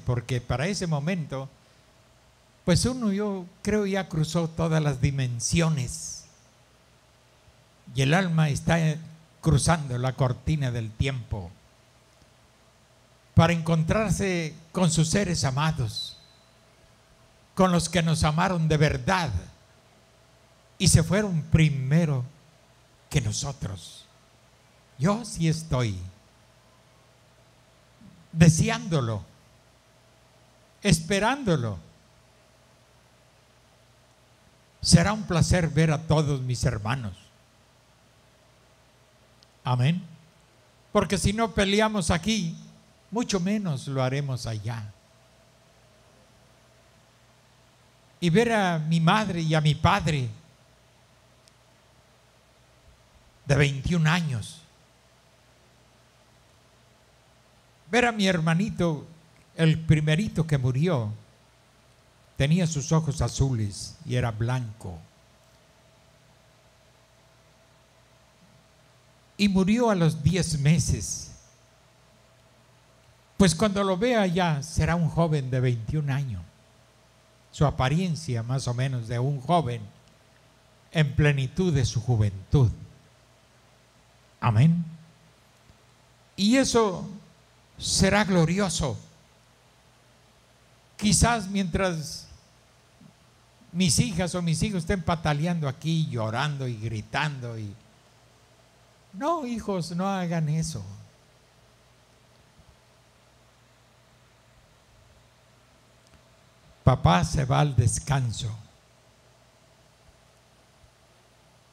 porque para ese momento, pues uno, yo creo, ya cruzó todas las dimensiones y el alma está cruzando la cortina del tiempo para encontrarse con sus seres amados, con los que nos amaron de verdad y se fueron primero que nosotros. Yo sí estoy deseándolo, esperándolo. Será un placer ver a todos mis hermanos. Amén. Porque si no peleamos aquí, mucho menos lo haremos allá. Y ver a mi madre y a mi padre de 21 años. Ver a mi hermanito, el primerito que murió, tenía sus ojos azules y era blanco. Y murió a los 10 meses. Pues cuando lo vea ya será un joven de 21 años. su apariencia más o menos de un joven en plenitud de su juventud. Amén. Y eso será glorioso. Quizás mientras mis hijas o mis hijos estén pataleando aquí, llorando y gritando. No, hijos, no hagan eso. Papá se va al descanso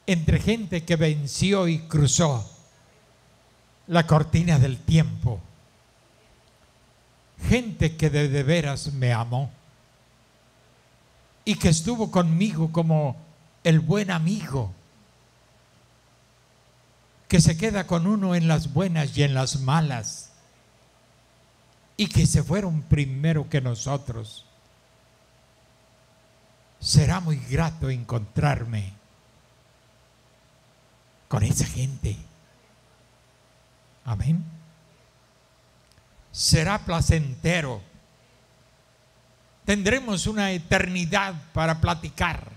entre gente que venció y cruzó la cortina del tiempo, gente que de veras me amó y que estuvo conmigo como el buen amigo que se queda con uno en las buenas y en las malas, y que se fueron primero que nosotros. Será muy grato encontrarme con esa gente. Amén. Será placentero. Tendremos una eternidad para platicar,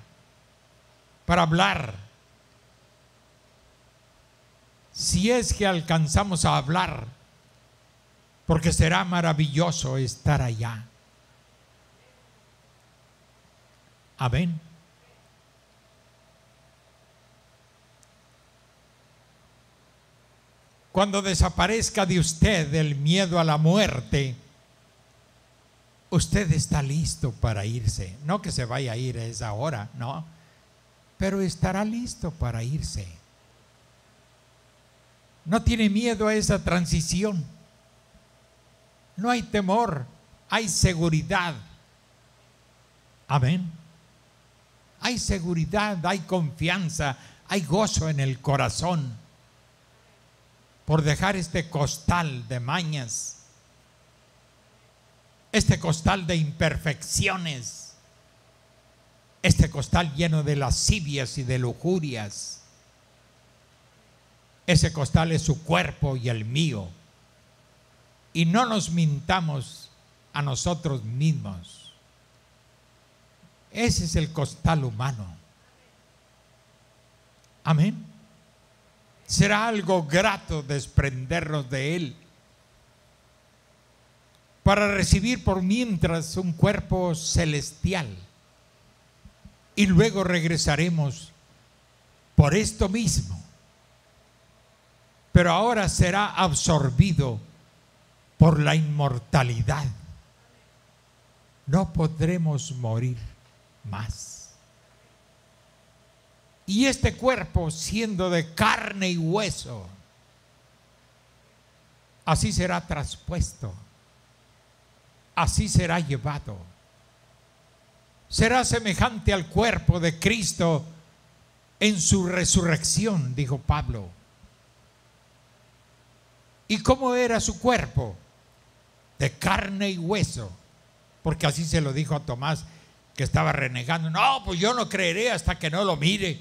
para hablar. Si es que alcanzamos a hablar, porque será maravilloso estar allá. Amén. Cuando desaparezca de usted el miedo a la muerte, usted está listo para irse. No que se vaya a ir a esa hora, no, pero estará listo para irse. No tiene miedo a esa transición. No hay temor, hay seguridad. Amén. Hay seguridad, hay confianza, hay gozo en el corazón por dejar este costal de mañas, este costal de imperfecciones, este costal lleno de lascivias y de lujurias. Ese costal es su cuerpo y el mío. Y no nos mintamos a nosotros mismos. Ese es el costal humano. Amén. Será algo grato desprendernos de él para recibir por mientras un cuerpo celestial, y luego regresaremos por esto mismo, pero ahora será absorbido por la inmortalidad. No podremos morir más. Y este cuerpo, siendo de carne y hueso, así será traspuesto, así será llevado. Será semejante al cuerpo de Cristo en su resurrección, dijo Pablo. ¿Y cómo era su cuerpo? De carne y hueso, porque así se lo dijo a Tomás, que estaba renegando. No, pues yo no creeré hasta que no lo mire.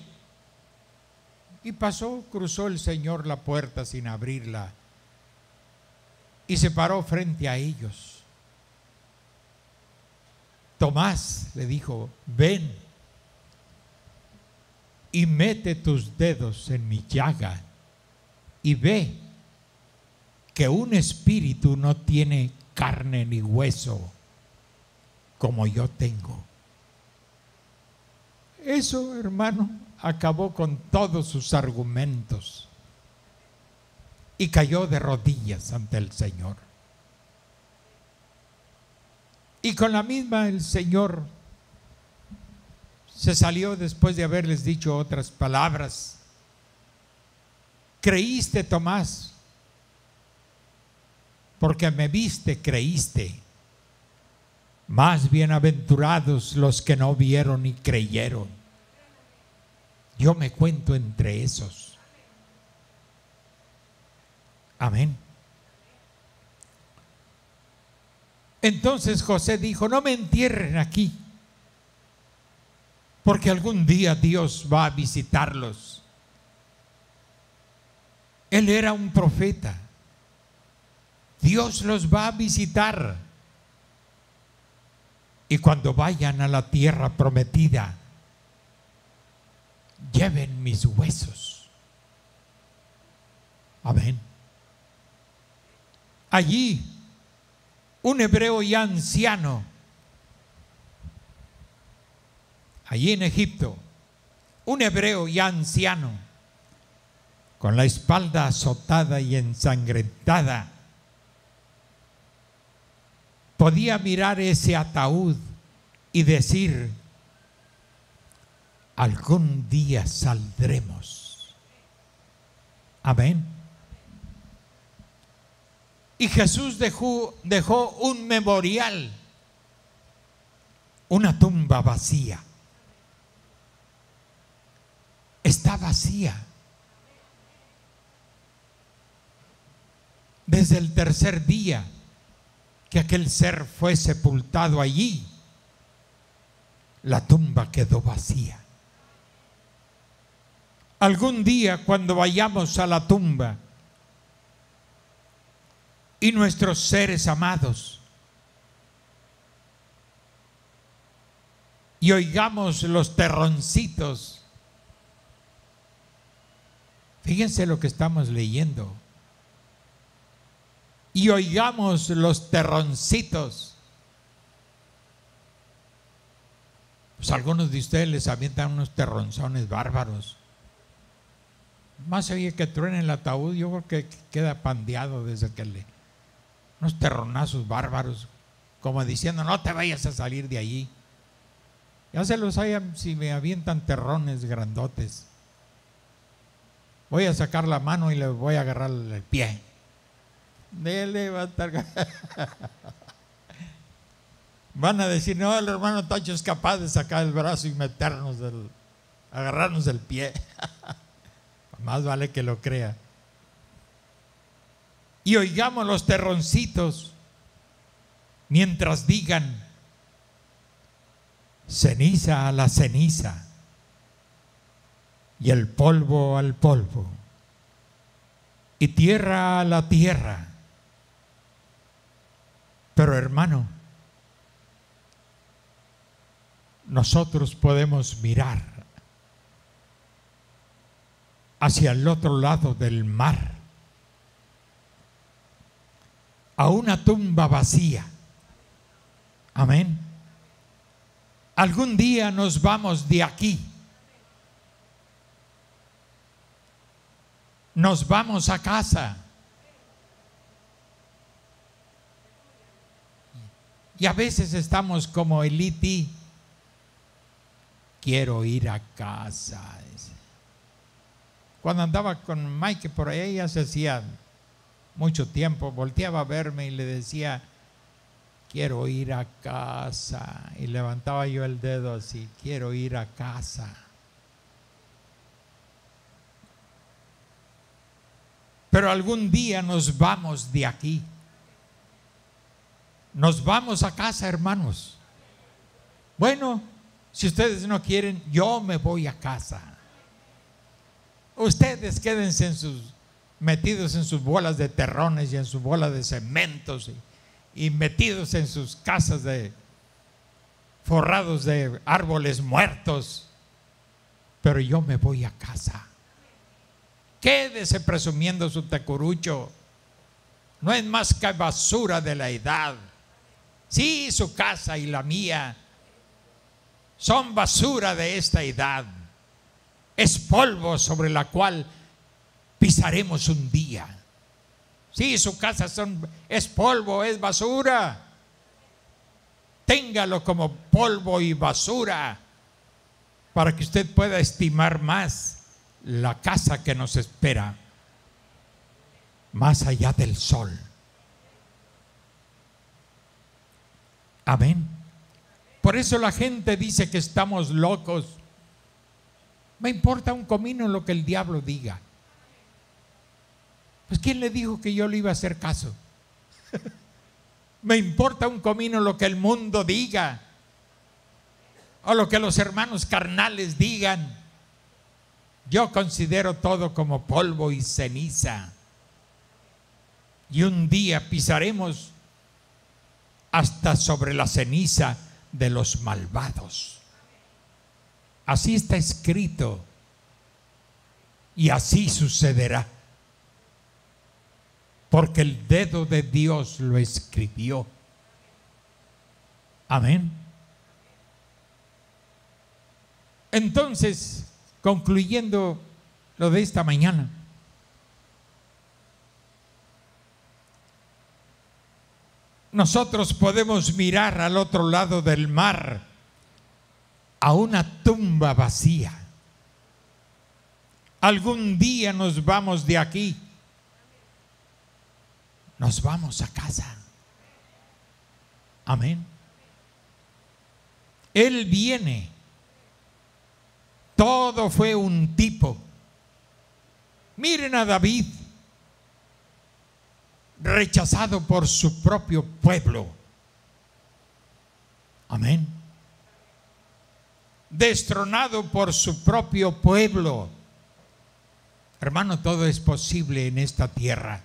Y pasó, cruzó el Señor la puerta sin abrirla y se paró frente a ellos. Tomás le dijo: ven y mete tus dedos en mi llaga y ve que un espíritu no tiene carne ni hueso como yo tengo. Eso, hermano, acabó con todos sus argumentos y cayó de rodillas ante el Señor. Y con la misma el Señor se salió después de haberles dicho otras palabras. ¿Creíste, Tomás? Porque me viste, creíste. Más bienaventurados los que no vieron y creyeron. Yo me cuento entre esos. Amén. Entonces José dijo: no me entierren aquí, porque algún día Dios va a visitarlos. Él era un profeta. Dios los va a visitar. Y cuando vayan a la tierra prometida, lleven mis huesos. Amén. Allí, un hebreo ya anciano, allí en Egipto, un hebreo ya anciano, con la espalda azotada y ensangrentada, podía mirar ese ataúd y decir: algún día saldremos. Amén. Y Jesús dejó un memorial, una tumba vacía. Está vacía. Desde el tercer día que aquel ser fue sepultado allí, la tumba quedó vacía. Algún día, cuando vayamos a la tumba y nuestros seres amados, y oigamos los terroncitos, fíjense lo que estamos leyendo, y oigamos los terroncitos, pues algunos de ustedes les avientan unos terronzones bárbaros. Más oye que truene el ataúd, yo creo que queda pandeado desde que unos terronazos bárbaros, como diciendo: no te vayas a salir de allí. Ya se los hayan si me avientan terrones grandotes. Voy a sacar la mano y le voy a agarrar el pie. Dele, va a estar. Van a decir: no, el hermano Tacho es capaz de sacar el brazo y meternos agarrarnos del pie. Más vale que lo crea. Y oigamos los terroncitos mientras digan: ceniza a la ceniza y el polvo al polvo y tierra a la tierra. Pero hermano, nosotros podemos mirar hacia el otro lado del mar, a una tumba vacía. Amén. Algún día nos vamos de aquí. Nos vamos a casa. Y a veces estamos como Elí. Quiero ir a casa. Cuando andaba con Mike por ahí, ya se hacía mucho tiempo, volteaba a verme y le decía: quiero ir a casa. Y levantaba yo el dedo así: quiero ir a casa. Pero algún día nos vamos de aquí. Nos vamos a casa, hermanos. Bueno, si ustedes no quieren, yo me voy a casa. Ustedes quédense metidos en sus bolas de terrones y en su bola de cementos y metidos en sus casas forrados de árboles muertos. Pero yo me voy a casa. Quédese presumiendo su tecurucho. No es más que basura de la edad. Sí, su casa y la mía son basura de esta edad. Es polvo sobre la cual pisaremos un día. Sí, su casa es polvo, es basura. Téngalo como polvo y basura para que usted pueda estimar más la casa que nos espera más allá del sol. Amén. Por eso la gente dice que estamos locos. Me importa un comino lo que el diablo diga. Pues ¿quién le dijo que yo le iba a hacer caso? Me importa un comino lo que el mundo diga, o lo que los hermanos carnales digan. Yo considero todo como polvo y ceniza. Y un día pisaremos hasta sobre la ceniza de los malvados. Así está escrito y así sucederá, porque el dedo de Dios lo escribió. Amén. Entonces, concluyendo lo de esta mañana, nosotros podemos mirar al otro lado del mar a una tumba vacía. Algún día nos vamos de aquí, nos vamos a casa. Amén. Él viene. Todo fue un tipo. Miren a David, rechazado por su propio pueblo. Amén. Destronado por su propio pueblo. Hermano, todo es posible en esta tierra.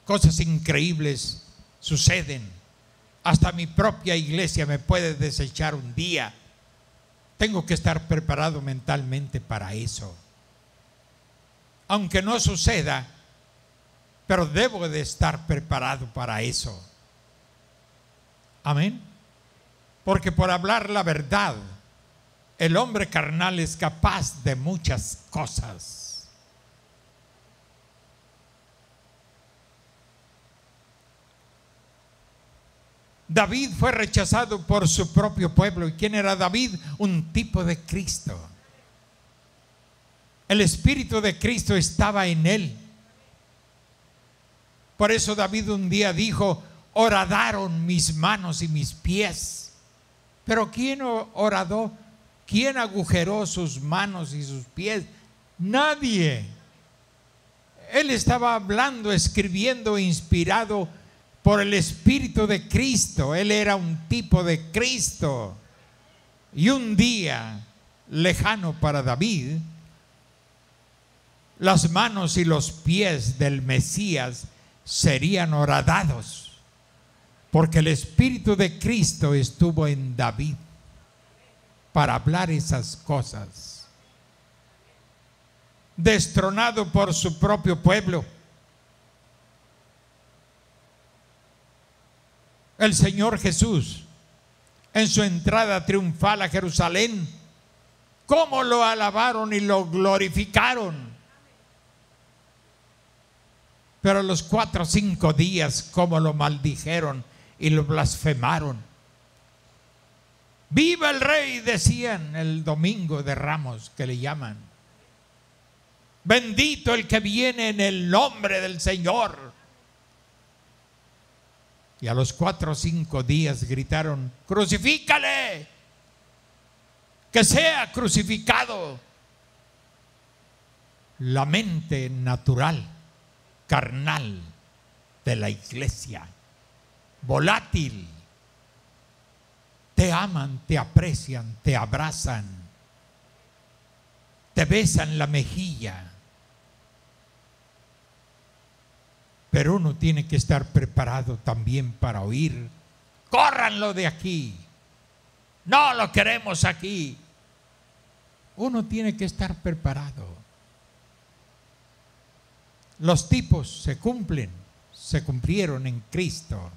Cosas increíbles suceden. Hasta mi propia iglesia me puede desechar un día. Tengo que estar preparado mentalmente para eso. Aunque no suceda, pero debo de estar preparado para eso. Amén. Porque por hablar la verdad, el hombre carnal es capaz de muchas cosas. David fue rechazado por su propio pueblo. ¿Y quién era David? Un tipo de Cristo. El Espíritu de Cristo estaba en él. Por eso David un día dijo: horadaron mis manos y mis pies. Pero ¿quién horadó? ¿Quién agujeró sus manos y sus pies? Nadie. Él estaba hablando, escribiendo, inspirado por el Espíritu de Cristo. Él era un tipo de Cristo. Y un día lejano para David, las manos y los pies del Mesías serían horadados, porque el Espíritu de Cristo estuvo en David para hablar esas cosas. Destronado por su propio pueblo, el Señor Jesús, en su entrada triunfal a Jerusalén, cómo lo alabaron y lo glorificaron. Pero a los 4 o 5 días, cómo lo maldijeron y lo blasfemaron. ¡Viva el Rey!, decían el domingo de Ramos, que le llaman. Bendito el que viene en el nombre del Señor. Y a los 4 o 5 días gritaron: ¡crucifícale! ¡Que sea crucificado! La mente natural, carnal de la iglesia, volátil, te aman, te aprecian, te abrazan, te besan la mejilla. Pero uno tiene que estar preparado también para oír: córranlo de aquí, no lo queremos aquí. Uno tiene que estar preparado. Los tipos se cumplieron en Cristo,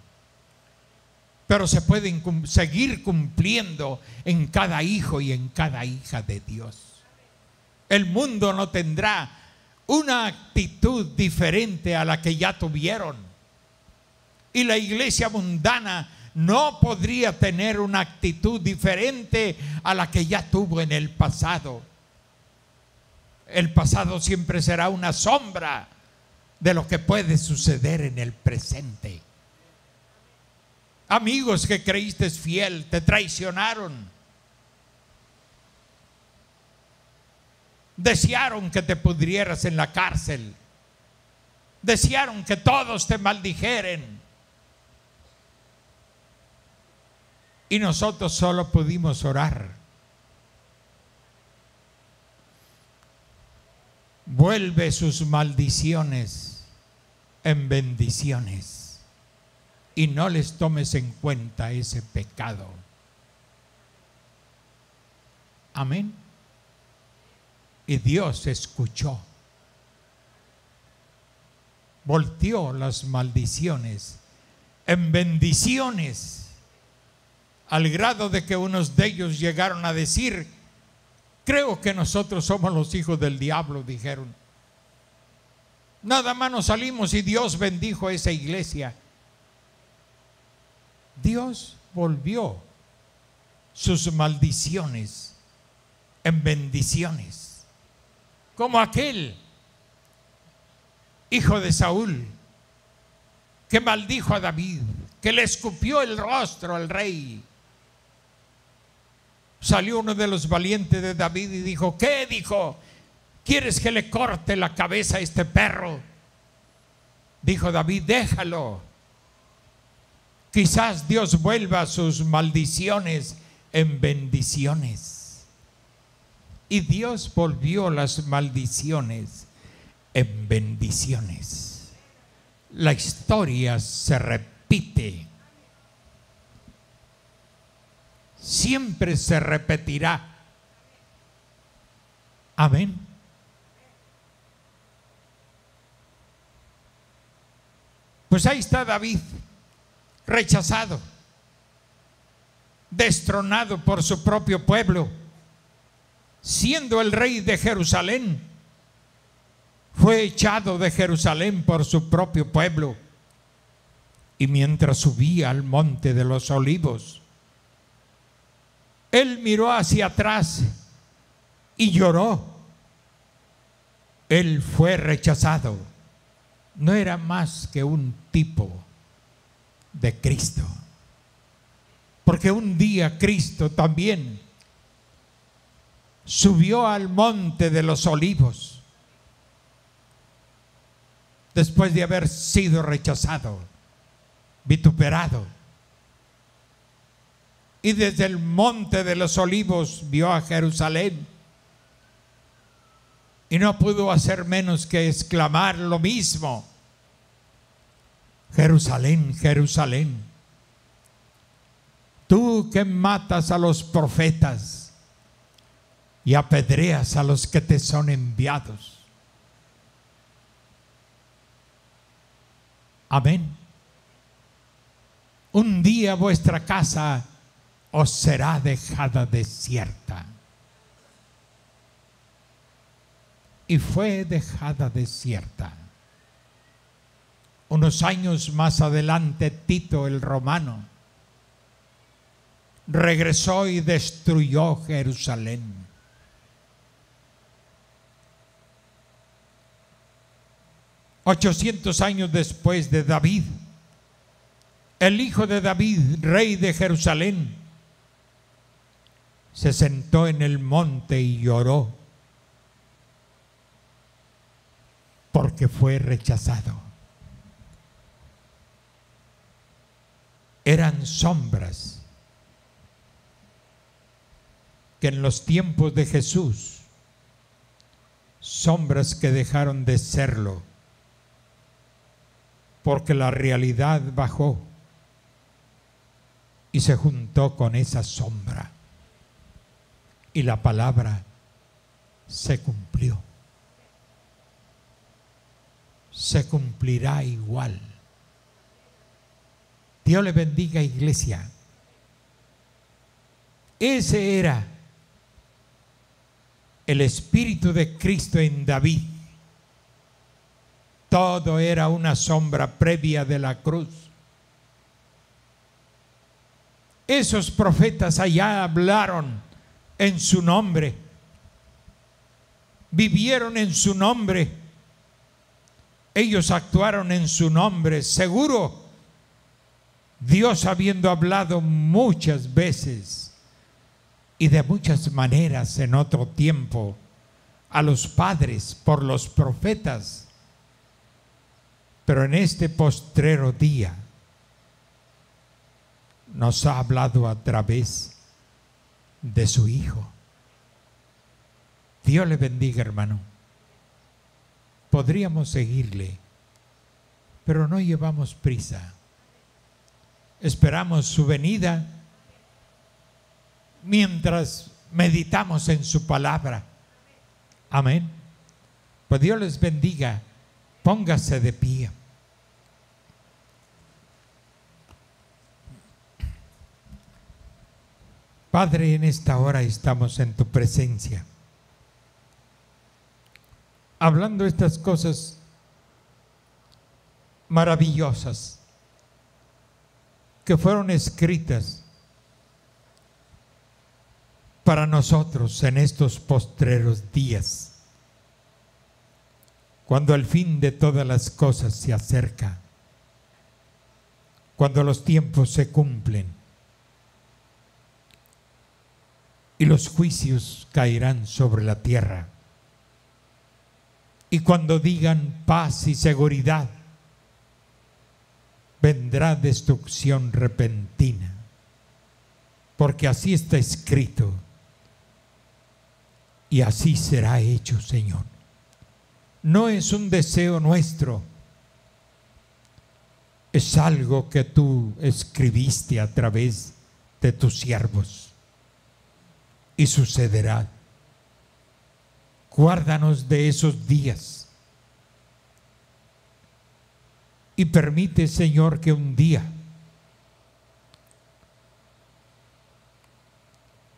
pero se pueden seguir cumpliendo en cada hijo y en cada hija de Dios. El mundo no tendrá una actitud diferente a la que ya tuvieron, y la iglesia mundana no podría tener una actitud diferente a la que ya tuvo en el pasado. El pasado siempre será una sombra de lo que puede suceder en el presente. Amigos que creíste fiel, te traicionaron. Desearon que te pudrieras en la cárcel. Desearon que todos te maldijeren. Y nosotros solo pudimos orar: vuelve sus maldiciones en bendiciones y no les tomes en cuenta ese pecado. Amén. Y Dios escuchó. Volteó las maldiciones en bendiciones, al grado de que unos de ellos llegaron a decir: creo que nosotros somos los hijos del diablo, dijeron. Nada más nos salimos y Dios bendijo a esa iglesia. Dios volvió sus maldiciones en bendiciones, como aquel hijo de Saúl que maldijo a David, que le escupió el rostro al rey. Salió uno de los valientes de David y dijo: ¿qué? Dijo: ¿quieres que le corte la cabeza a este perro? Dijo David: déjalo. Quizás Dios vuelva sus maldiciones en bendiciones. Y Dios volvió las maldiciones en bendiciones. La historia se repite. Siempre se repetirá. Amén. Pues ahí está David, rechazado, destronado por su propio pueblo, siendo el rey de Jerusalén. Fue echado de Jerusalén por su propio pueblo. Y mientras subía al monte de los olivos, él miró hacia atrás y lloró. Él fue rechazado. No era más que un tipo de Cristo. Porque un día Cristo también subió al monte de los olivos después de haber sido rechazado, vituperado. Y desde el monte de los olivos vio a Jerusalén y no pudo hacer menos que exclamar lo mismo: Jerusalén, Jerusalén, tú que matas a los profetas y apedreas a los que te son enviados. Amén. Un día vuestra casa os será dejada desierta. Y fue dejada desierta. Unos años más adelante, Tito el romano regresó y destruyó Jerusalén. $800 años después de David, el hijo de David, rey de Jerusalén, se sentó en el monte y lloró porque fue rechazado. Eran sombras que en los tiempos de Jesús, sombras que dejaron de serlo, porque la realidad bajó y se juntó con esa sombra, y la palabra se cumplió. Se cumplirá igual. Dios le bendiga, iglesia. Ese era el Espíritu de Cristo en David. Todo era una sombra previa de la cruz. Esos profetas allá hablaron en su nombre, vivieron en su nombre, ellos actuaron en su nombre. Seguro, Dios, habiendo hablado muchas veces y de muchas maneras en otro tiempo a los padres por los profetas, pero en este postrero día nos ha hablado a través de su Hijo. Dios le bendiga, hermano. Podríamos seguirle, pero no llevamos prisa. Esperamos su venida mientras meditamos en su palabra. Amén. Pues Dios les bendiga. Póngase de pie. Padre, en esta hora estamos en tu presencia, hablando estas cosas maravillosas que fueron escritas para nosotros en estos postreros días, cuando el fin de todas las cosas se acerca, cuando los tiempos se cumplen y los juicios caerán sobre la tierra, y cuando digan paz y seguridad, vendrá destrucción repentina, porque así está escrito y así será hecho, Señor. No es un deseo nuestro, es algo que tú escribiste a través de tus siervos, y sucederá. Guárdanos de esos días y permite, Señor, que un día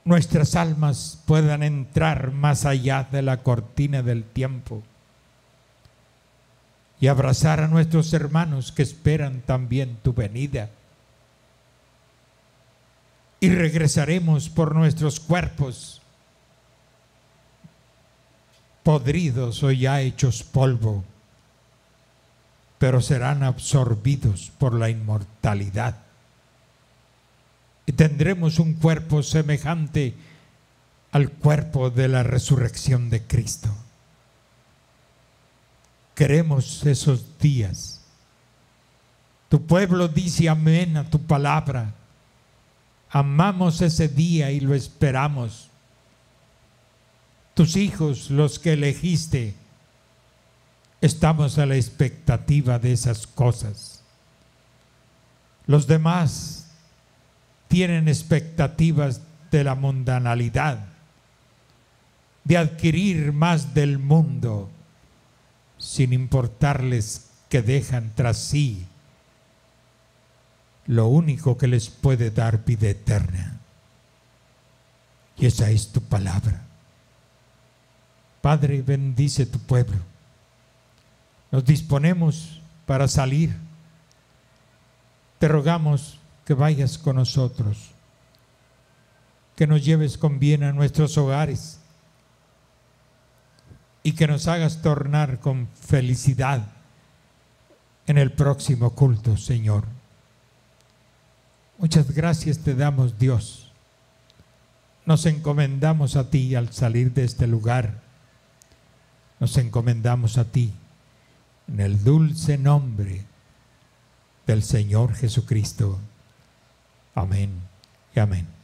nuestras almas puedan entrar más allá de la cortina del tiempo y abrazar a nuestros hermanos que esperan también tu venida. Y regresaremos por nuestros cuerpos podridos o ya hechos polvo, pero serán absorbidos por la inmortalidad. Y tendremos un cuerpo semejante al cuerpo de la resurrección de Cristo. Queremos esos días. Tu pueblo dice amén a tu palabra. Amamos ese día y lo esperamos. Tus hijos, los que elegiste, estamos a la expectativa de esas cosas. Los demás tienen expectativas de la mundanalidad, de adquirir más del mundo, sin importarles que dejan tras sí lo único que les puede dar vida eterna. Y esa es tu palabra. Padre, bendice tu pueblo. Nos disponemos para salir. Te rogamos que vayas con nosotros, que nos lleves con bien a nuestros hogares y que nos hagas tornar con felicidad en el próximo culto, Señor. Muchas gracias te damos, Dios. Nos encomendamos a ti al salir de este lugar. Nos encomendamos a ti en el dulce nombre del Señor Jesucristo. Amén y amén.